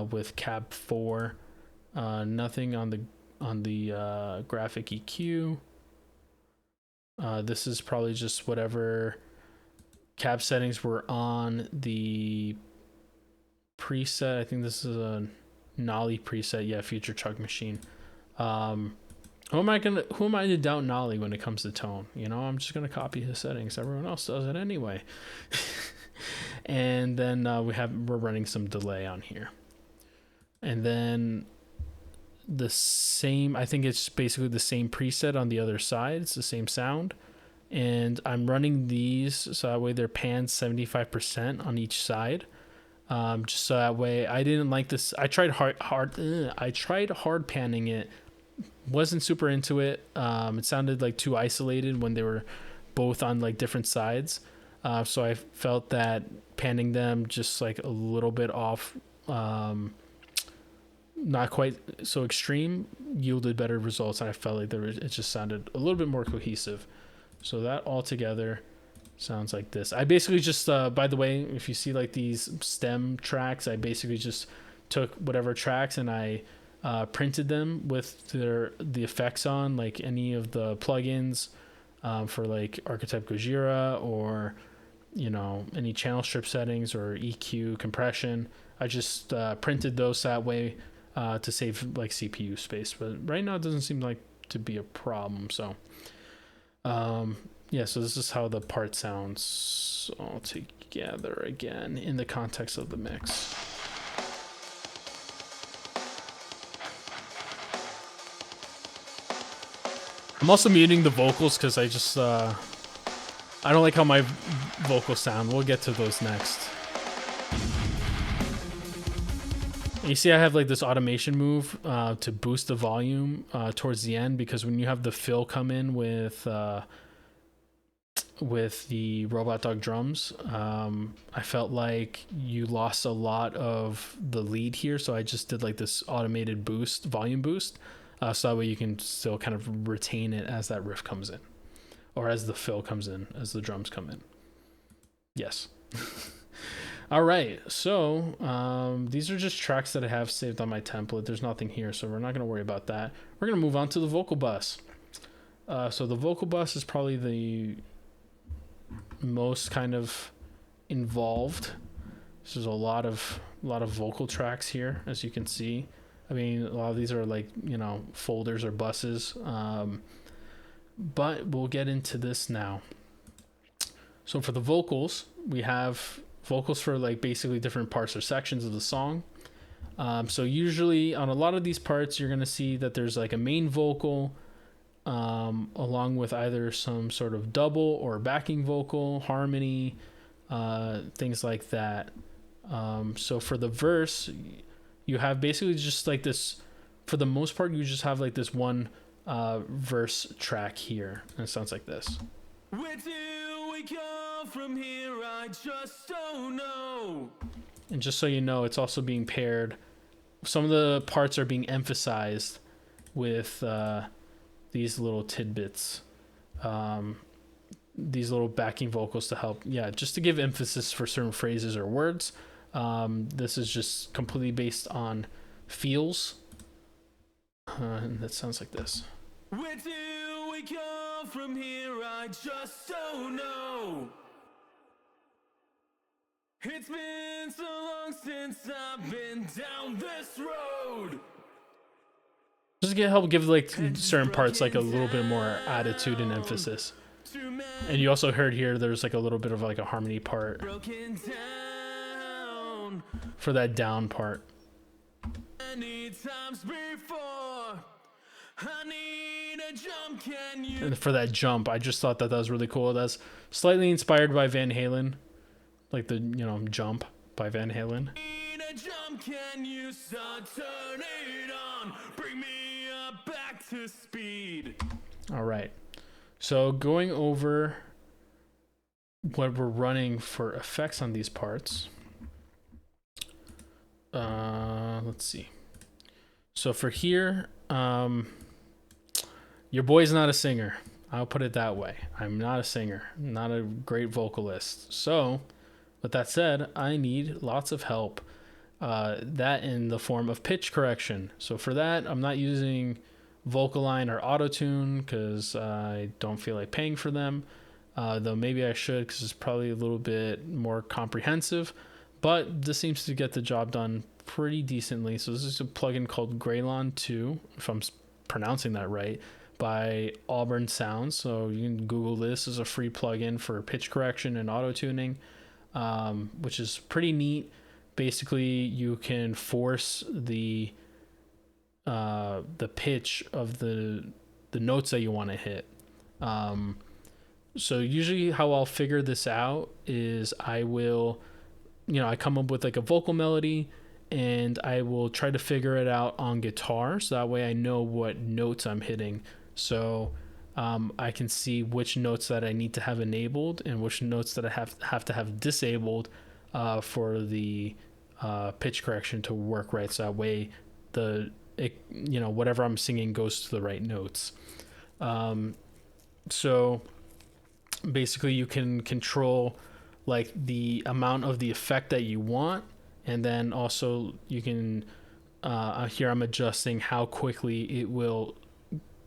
with cab 4. Nothing on the graphic EQ. This is probably just whatever cab settings were on the preset. I think this is a Nolly preset. Yeah, Future Chug Machine. Who am I to doubt Nolly when it comes to tone? You know, I'm just gonna copy his settings. Everyone else does it anyway. And then we're running some delay on here. And then the same, I think it's basically the same preset on the other side. It's the same sound. And I'm running these so that way they're panned 75% on each side. Just so that way I didn't like this. I tried hard panning it. Wasn't super into it. It sounded like too isolated when they were both on like different sides. So I felt that panning them just like a little bit off, not quite so extreme, yielded better results. And I felt like it just sounded a little bit more cohesive. So that all together sounds like this. I basically just, by the way, if you see like these stem tracks, I basically just took whatever tracks and I printed them with the effects on, like any of the plugins for like Archetype Gojira or, you know, any channel strip settings or EQ compression. I just printed those that way to save like CPU space. But right now it doesn't seem like to be a problem. So yeah, so this is how the part sounds. So I'll take together again in the context of the mix. I'm also muting the vocals because I just I don't like how my vocals sound. We'll get to those next. You see I have like this automation move to boost the volume towards the end, because when you have the fill come in with the Robot Dog drums, I felt like you lost a lot of the lead here, so I just did like this automated boost, volume boost, so that way you can still kind of retain it as that riff comes in, or as the fill comes in, as the drums come in. Yes. All right, so these are just tracks that I have saved on my template. There's nothing here, so we're not going to worry about that. We're going to move on to the vocal bus. So the vocal bus is probably the most kind of involved. There's a lot of vocal tracks here, as you can see. I mean, a lot of these are like, you know, folders or buses, but we'll get into this now. So for the vocals, we have vocals for like basically different parts or sections of the song. So usually on a lot of these parts, you're going to see that there's like a main vocal, along with either some sort of double or backing vocal, harmony, things like that. So for the verse, you have basically just like this, for the most part, you just have like this one verse track here, and it sounds like this. Where do we go from here? I just don't know. And just so you know, it's also being paired. Some of the parts are being emphasized with these little tidbits, these little backing vocals to help, just to give emphasis for certain phrases or words. This is just completely based on feels, and that sounds like this. Where do we go from here? I just don't know. It's been so long since I've been down this road. Just to help give like certain parts like a little bit more attitude and emphasis. And you also heard here there's like a little bit of like a harmony part for that down part. And for that jump, I just thought that was really cool. That's slightly inspired by Van Halen, like the, you know, Jump by Van Halen. Can you start turn it on? Bring me back to speed. All right. So going over what we're running for effects on these parts. Let's see. So for here, your boy's not a singer. I'll put it that way. I'm not a singer, not a great vocalist. So with that said, I need lots of help. That in the form of pitch correction. So for that, I'm not using Vocaline or Autotune because I don't feel like paying for them. Though maybe I should, because it's probably a little bit more comprehensive. But this seems to get the job done pretty decently. So this is a plugin called Graylon 2, if I'm pronouncing that right, by Auburn Sounds. So you can Google this. As a free plugin for pitch correction and auto-tuning, which is pretty neat. Basically, you can force the pitch of the notes that you want to hit. So usually how I'll figure this out is I will, I come up with like a vocal melody and I will try to figure it out on guitar. So that way I know what notes I'm hitting. So I can see which notes that I need to have enabled and which notes that I have to have disabled for the pitch correction to work right. So that way whatever I'm singing goes to the right notes. So basically you can control like the amount of the effect that you want, and then also you can here I'm adjusting how quickly it will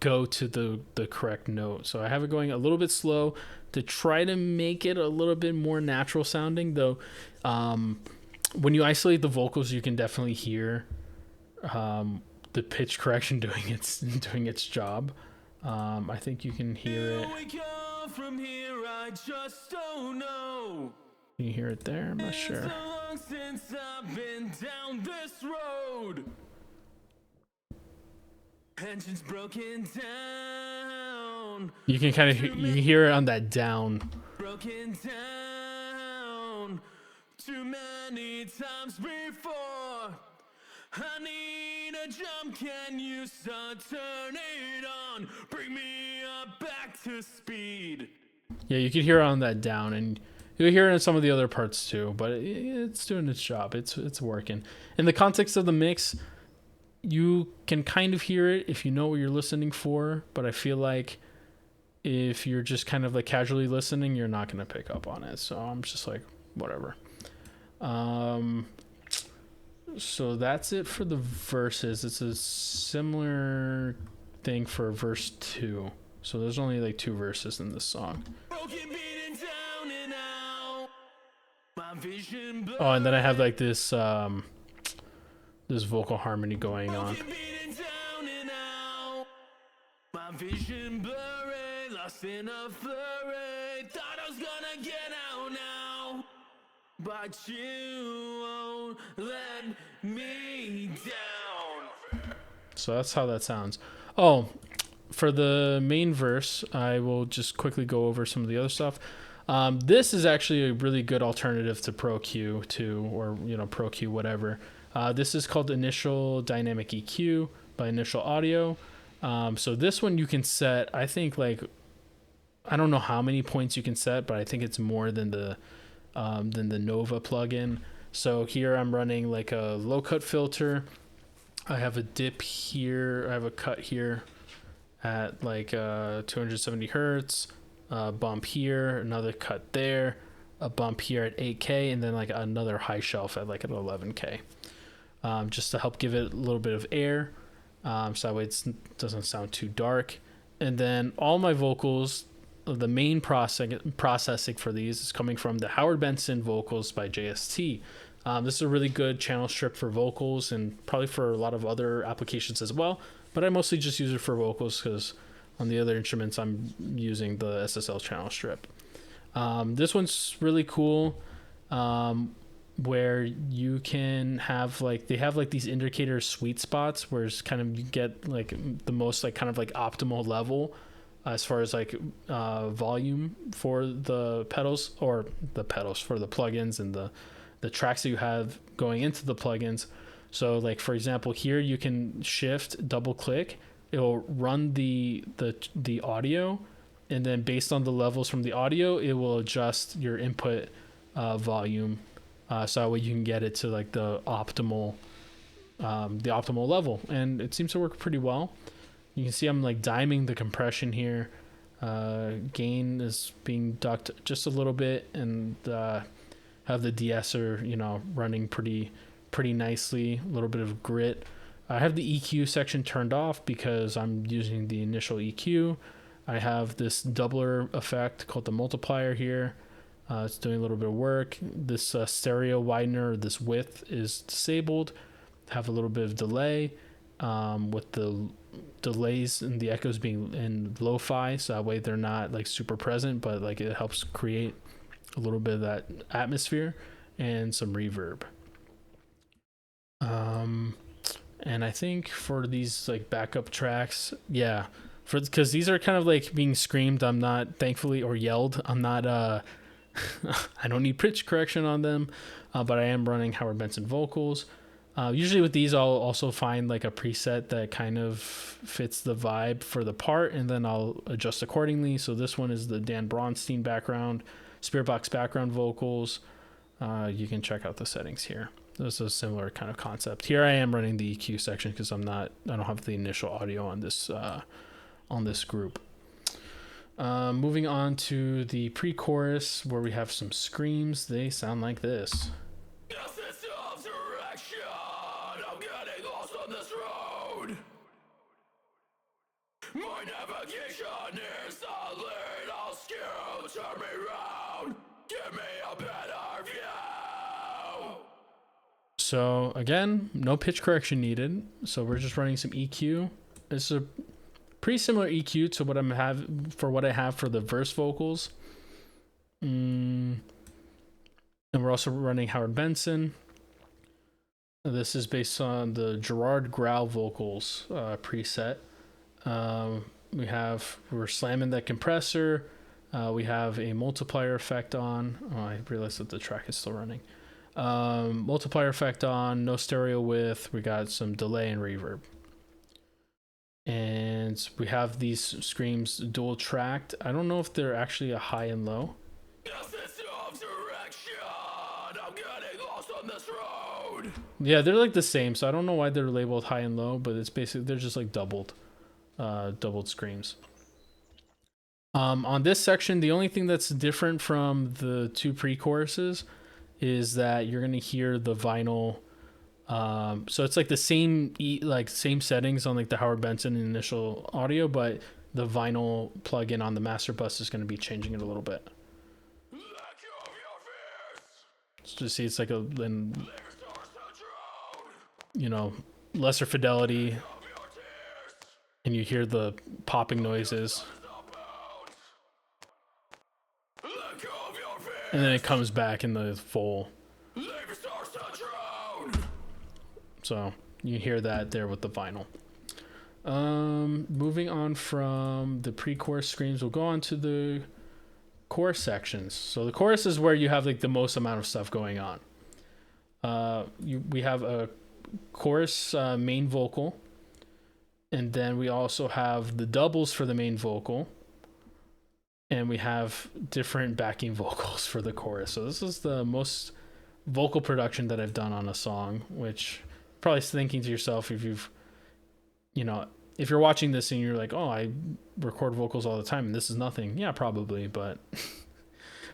go to the correct note. So I have it going a little bit slow to try to make it a little bit more natural sounding, though. When you isolate the vocals, you can definitely hear the pitch correction doing its job. I think you can hear it. From here, I just don't know. Can you hear it there? I'm not sure. So long since I've been down this road. Engines broken down. You can kind of you can hear it on that down. Broken down. Too many times before. I need a jump. Can you start turn it on? Bring me up back to speed. Yeah, you can hear it on that down, and you'll hear it in some of the other parts too. But it's doing its job. It's working. In the context of the mix, you can kind of hear it if you know what you're listening for. But I feel like if you're just kind of like casually listening, you're not gonna pick up on it. So I'm just like, whatever. So that's it for the verses. It's a similar thing for verse 2. So there's only like 2 verses in this song. Oh, and then I have like this this vocal harmony going on. My vision blurry, lost in a flurry. Thought I was gonna get out now, but you won't let me down. So that's how that sounds. Oh, for the main verse, I will just quickly go over some of the other stuff. This is actually a really good alternative to Pro Q too, or Pro Q whatever. This is called Initial Dynamic EQ by Initial Audio. So this one you can set, I think, like, I don't know how many points you can set, but I think it's more than the Nova plugin. So here I'm running like a low cut filter. I have a dip here. I have a cut here at like 270 hertz. Bump here, another cut there, a bump here at 8K, and then like another high shelf at like an 11K. Just to help give it a little bit of air. So that way it doesn't sound too dark. And then all my vocals, the main processing for these is coming from the Howard Benson Vocals by JST. This is a really good channel strip for vocals and probably for a lot of other applications as well. But I mostly just use it for vocals because on the other instruments I'm using the SSL channel strip. This one's really cool. Where you can have like, they have like these indicator sweet spots where it's kind of, you get like the most like kind of like optimal level as far as like volume for the pedals, or the pedals for the plugins and the tracks that you have going into the plugins. So like, for example, here you can shift, double click, it'll run the audio, and then based on the levels from the audio, it will adjust your input volume. So that way you can get it to like the optimal level, and it seems to work pretty well. You can see I'm like diming the compression here. Gain is being ducked just a little bit, and have the de-esser, running pretty nicely. A little bit of grit. I have the EQ section turned off because I'm using the initial EQ. I have this doubler effect called the multiplier here. It's doing a little bit of work. This stereo widener, this width is disabled. Have a little bit of delay with the delays and the echoes being in lo-fi, so that way they're not like super present, but like it helps create a little bit of that atmosphere, and some reverb. And I think for these like backup tracks, yeah, because these are kind of like being screamed, I'm not, thankfully, or yelled, I'm not I don't need pitch correction on them, but I am running Howard Benson Vocals. Usually with these, I'll also find like a preset that kind of fits the vibe for the part, and then I'll adjust accordingly. So this one is the Dan Braunstein background, Spiritbox background vocals. You can check out the settings here. This is a similar kind of concept. Here I am running the EQ section because I don't have the initial audio on this group. Moving on to the pre-chorus, where we have some screams. They sound like this. I'm getting lost on this road. My navigation is solid. I'll skew, turn me round. Give me a better view. So again, no pitch correction needed. So we're just running some EQ. It's a pretty similar EQ to what I have for the verse vocals. And we're also running Howard Benson. This is based on the Gerard Growl vocals preset. We're slamming that compressor. We have a multiplier effect on. Oh, I realized that the track is still running. Multiplier effect on, no stereo width. We got some delay and reverb. And we have these screams dual tracked. I don't know if they're actually a high and low. Yeah, they're like the same, so I don't know why they're labeled high and low, but it's basically they're just like doubled screams. On this section, the only thing that's different from the two pre-choruses is that you're gonna hear the vinyl. So it's like the same same settings on like the Howard Benson initial audio, but the vinyl plug-in on the master bus is gonna be changing it a little bit. So see, it's like lesser fidelity, and you hear the popping noises, and then it comes back in the full. So you hear that there with the vinyl. Moving on from the pre-chorus screams, we'll go on to the chorus sections. So the chorus is where you have like the most amount of stuff going on. We have a chorus main vocal, and then we also have the doubles for the main vocal, and we have different backing vocals for the chorus. So this is the most vocal production that I've done on a song, which probably thinking to yourself, if you're watching this and you're like, oh, I record vocals all the time and this is nothing. Yeah, probably, but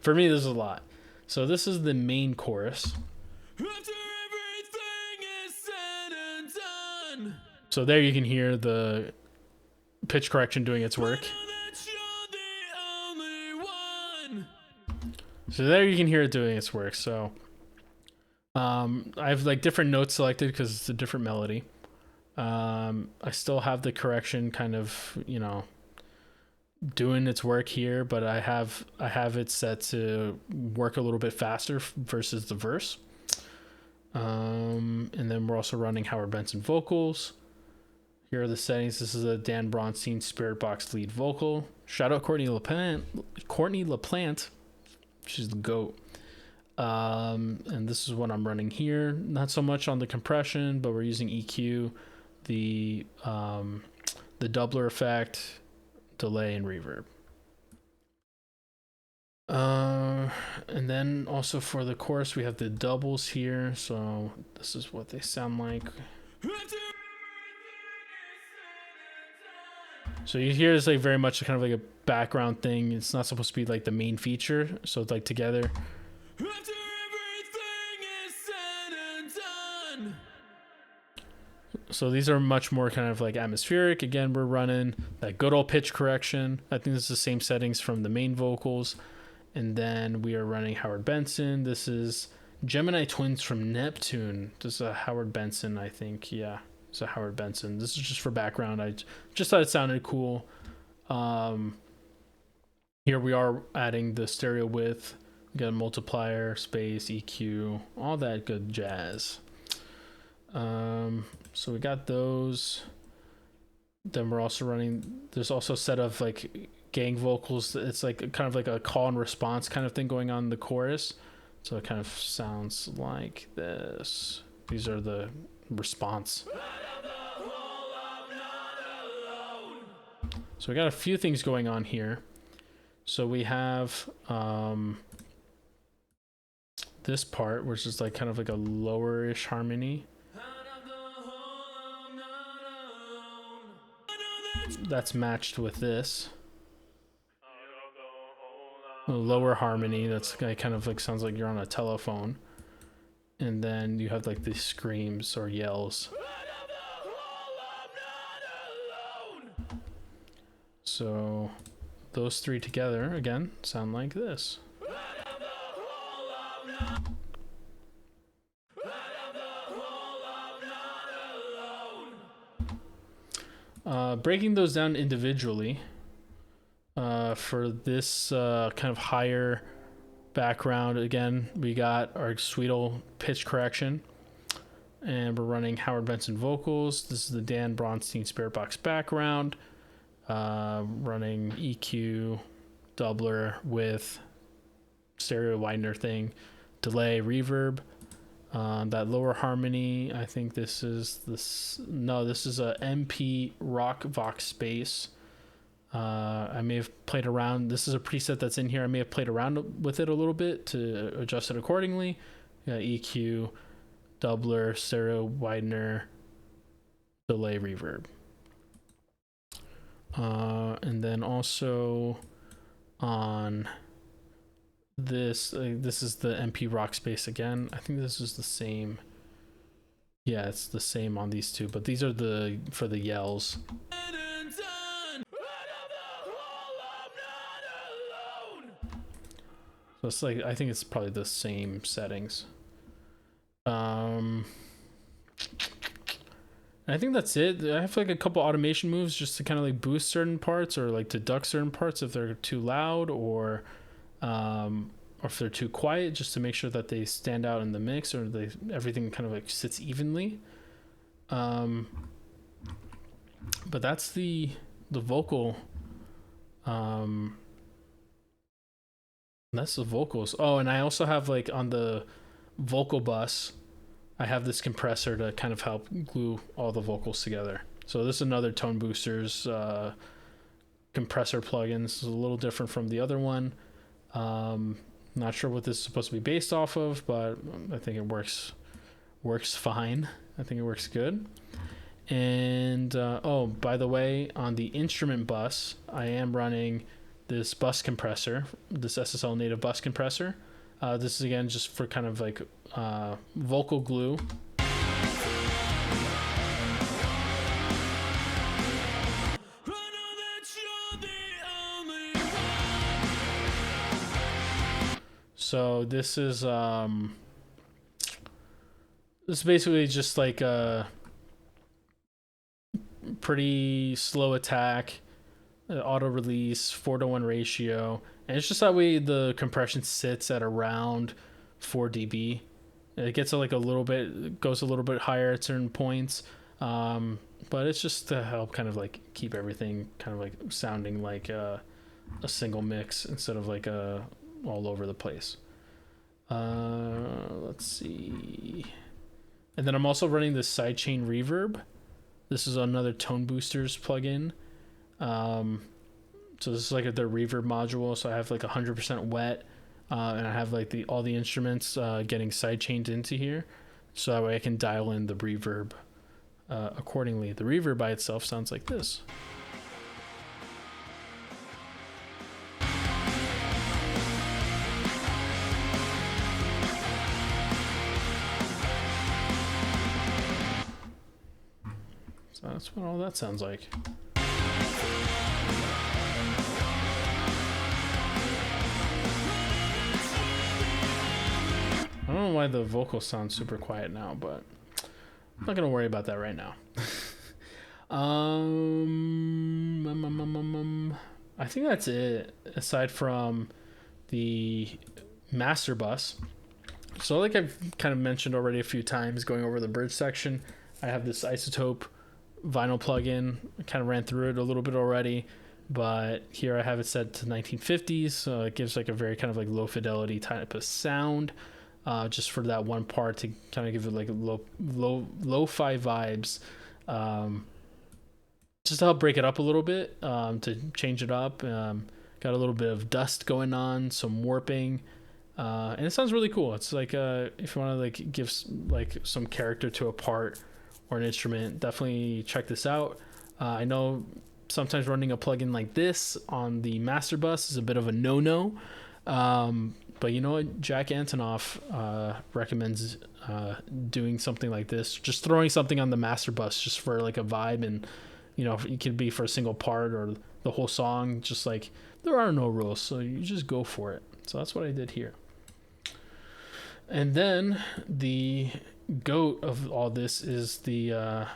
for me this is a lot. So this is the main chorus. So there you can hear the pitch correction doing its work. So there you can hear it doing its work. So I have like different notes selected because it's a different melody. I still have the correction kind of, doing its work here, but I have it set to work a little bit faster versus the verse. And then we're also running Howard Benson vocals. Here are the settings. This is a Dan Bronstein Spirit Box lead vocal. Shout out Courtney LaPlante. She's the GOAT. And this is what I'm running here. Not so much on the compression, but we're using EQ, the doubler effect, delay, and reverb. And then also for the chorus, we have the doubles here. So this is what they sound like. So you hear it's like very much kind of like a background thing. It's not supposed to be like the main feature. So it's like together. So these are much more kind of like atmospheric. Again, we're running that good old pitch correction. I think this is the same settings from the main vocals. And then we are running Howard Benson. This is Gemini Twins from Neptune. This is a Howard Benson, I think. Yeah, it's a Howard Benson. This is just for background. I just thought it sounded cool. Here we are adding the stereo width. We got a multiplier, space, EQ, all that good jazz. So we got those. Then we're also running, there's also a set of like gang vocals. It's like kind of like a call and response kind of thing going on in the chorus. So it kind of sounds like this. These are the response. So we got a few things going on here. So we have this part, which is like kind of like a lower-ish harmony. That's matched with this. A lower harmony that's kind of like sounds like you're on a telephone. And then you have like these screams or yells. So those three together again sound like this. Breaking those down individually for this kind of higher Background, again, we got our sweet old pitch correction. And we're running Howard Benson vocals. This is the Dan Bronstein Spirit Box background. Running EQ, doubler with stereo widener thing, delay, reverb. That lower harmony, I think this is a MP Rock Vox Space. I may have played around. This is a preset that's in here. I may have played around with it a little bit to adjust it accordingly. EQ, doubler, stereo widener, delay, reverb. And then also on this is the MP Rock Space again. I think this is the same. Yeah, it's the same on these two, but these are for the yells. So it's like, I think it's probably the same settings. I think that's it. I have like a couple automation moves just to kind of like boost certain parts or like to duck certain parts if they're too loud or if they're too quiet, just to make sure that they stand out in the mix or everything kind of like sits evenly. But that's the vocal. That's the vocals. Oh, and I also have like on the vocal bus, I have this compressor to kind of help glue all the vocals together. So this is another Tone Boosters compressor plugin. This is a little different from the other one. Not sure what this is supposed to be based off of, but I think it works fine. I think it works good. And oh, by the way, on the instrument bus, I am running this bus compressor, this SSL native bus compressor. This is again just for kind of like vocal glue. So this is basically just like a pretty slow attack, auto release, 4:1 ratio, and it's just that way the compression sits at around 4 dB. It gets like goes a little bit higher at certain points, but it's just to help kind of like keep everything kind of like sounding like a single mix instead of like all over the place. Let's see. And then I'm also running the sidechain reverb. This is another Tone Boosters plugin. So this is like their reverb module. So I have like 100% wet, and I have like all the instruments getting sidechained into here, so that way I can dial in the reverb accordingly. The reverb by itself sounds like this. So that's what all that sounds like. I don't know why the vocals sound super quiet now, but I'm not gonna worry about that right now. I think that's it, aside from the master bus. So like I've kind of mentioned already a few times, going over the bridge section, I have this Isotope vinyl plugin. I kind of ran through it a little bit already, but here I have it set to 1950s, so it gives like a very kind of like low fidelity type of sound, just for that one part to kind of give it like lo-fi vibes, just to help break it up a little bit, to change it up. Got a little bit of dust going on, some warping, and it sounds really cool. It's like if you want to like give like some character to a part or an instrument, definitely check this out. I know sometimes running a plugin like this on the master bus is a bit of a no-no, but you know what, Jack Antonoff recommends doing something like this, just throwing something on the master bus just for like a vibe, and you know, it could be for a single part or the whole song. Just like, there are no rules, so you just go for it. So that's what I did here. And then the goat of all this is the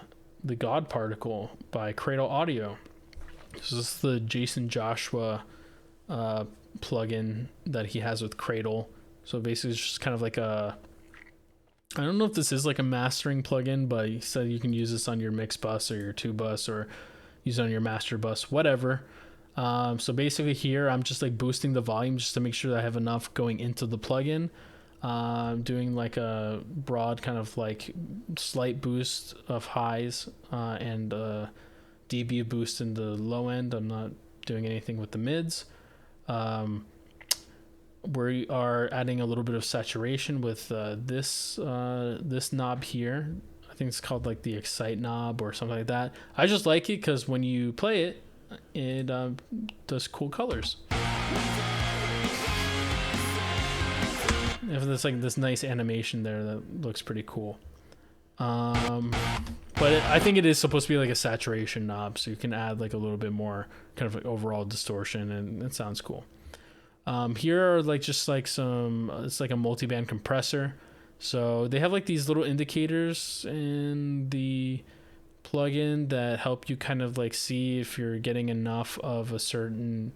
God Particle by Cradle Audio. This is the Jason Joshua plugin that he has with Cradle. So basically it's just kind of like a, I don't know if this is like a mastering plugin, but he said you can use this on your mix bus or your tube bus, or use it on your master bus, whatever. So basically here I'm just like boosting the volume just to make sure that I have enough going into the plugin. Doing like a broad kind of like slight boost of highs, and dB boost in the low end. I'm not doing anything with the mids. We are adding a little bit of saturation with this knob here. I think it's called like the Excite knob or something like that. I just like it because when you play it, it does cool colors. If there's like this nice animation there that looks pretty cool. But I think it is supposed to be like a saturation knob, so you can add like a little bit more kind of like overall distortion, and it sounds cool. Here are like just like some, it's like a multi-band compressor. So they have like these little indicators in the plugin that help you kind of like see if you're getting enough of a certain,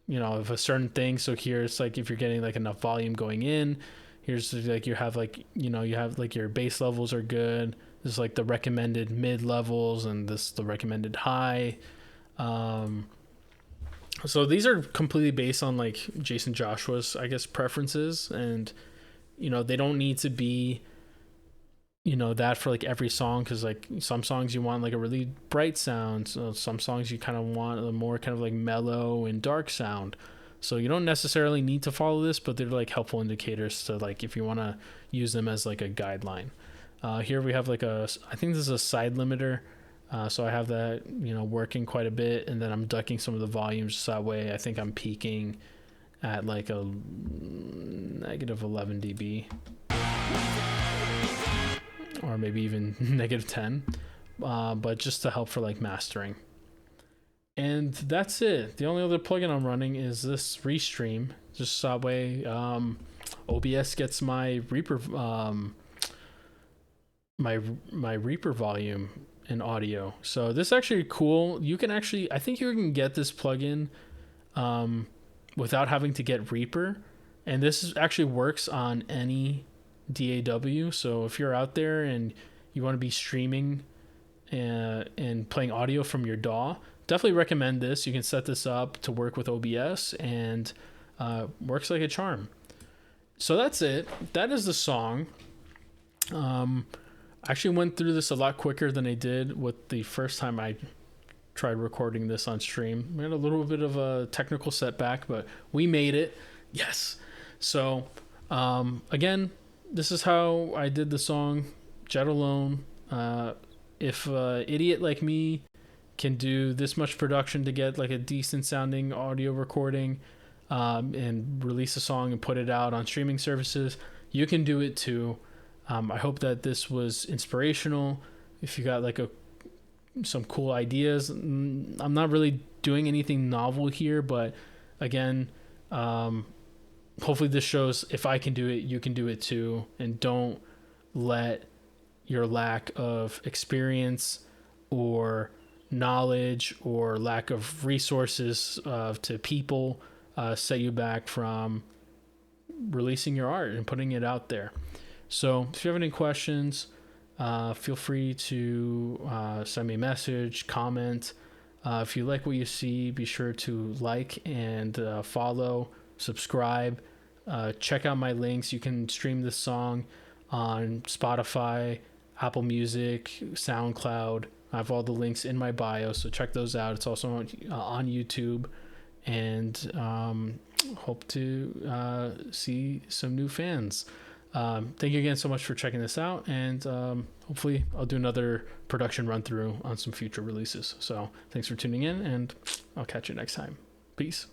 of a certain thing. So here it's like if you're getting like enough volume going in. Here's like you have like, you have like your bass levels are good. This is like the recommended mid levels, and this the recommended high. So these are completely based on like Jason Joshua's, I guess, preferences, and they don't need to be that for like every song, because like some songs you want like a really bright sound, so some songs you kind of want a more kind of like mellow and dark sound. So you don't necessarily need to follow this, but they're like helpful indicators to like if you want to use them as like a guideline. Here we have like I think this is a side limiter. So I have that, working quite a bit, and then I'm ducking some of the volumes so that way I think I'm peaking at like a negative 11 dB, or maybe even negative 10, but just to help for like mastering. And that's it. The only other plugin I'm running is this Restream, just so that way OBS gets my Reaper, my Reaper volume and audio. So this is actually cool. You can actually, I think you can get this plugin without having to get Reaper, and this actually works on any DAW. So if you're out there and you want to be streaming and playing audio from your DAW, definitely recommend this. You can set this up to work with OBS, and works like a charm. So that's it. That is the song. I actually went through this a lot quicker than I did with the first time I tried recording this on stream. We had a little bit of a technical setback, but we made it. Yes. So again, this is how I did the song Jet Alone. If an idiot like me can do this much production to get like a decent sounding audio recording, and release a song and put it out on streaming services, you can do it too. I hope that this was inspirational. If you got like some cool ideas, I'm not really doing anything novel here, but again, hopefully this shows if I can do it, you can do it too. And don't let your lack of experience or knowledge or lack of resources to people set you back from releasing your art and putting it out there. So if you have any questions, feel free to send me a message, comment. If you like what you see, be sure to like and follow, subscribe. Check out my links. You can stream this song on Spotify, Apple Music, SoundCloud. I have all the links in my bio, so check those out. It's also on YouTube, and hope to see some new fans. Thank you again so much for checking this out, and hopefully I'll do another production run through on some future releases. So thanks for tuning in, and I'll catch you next time. Peace.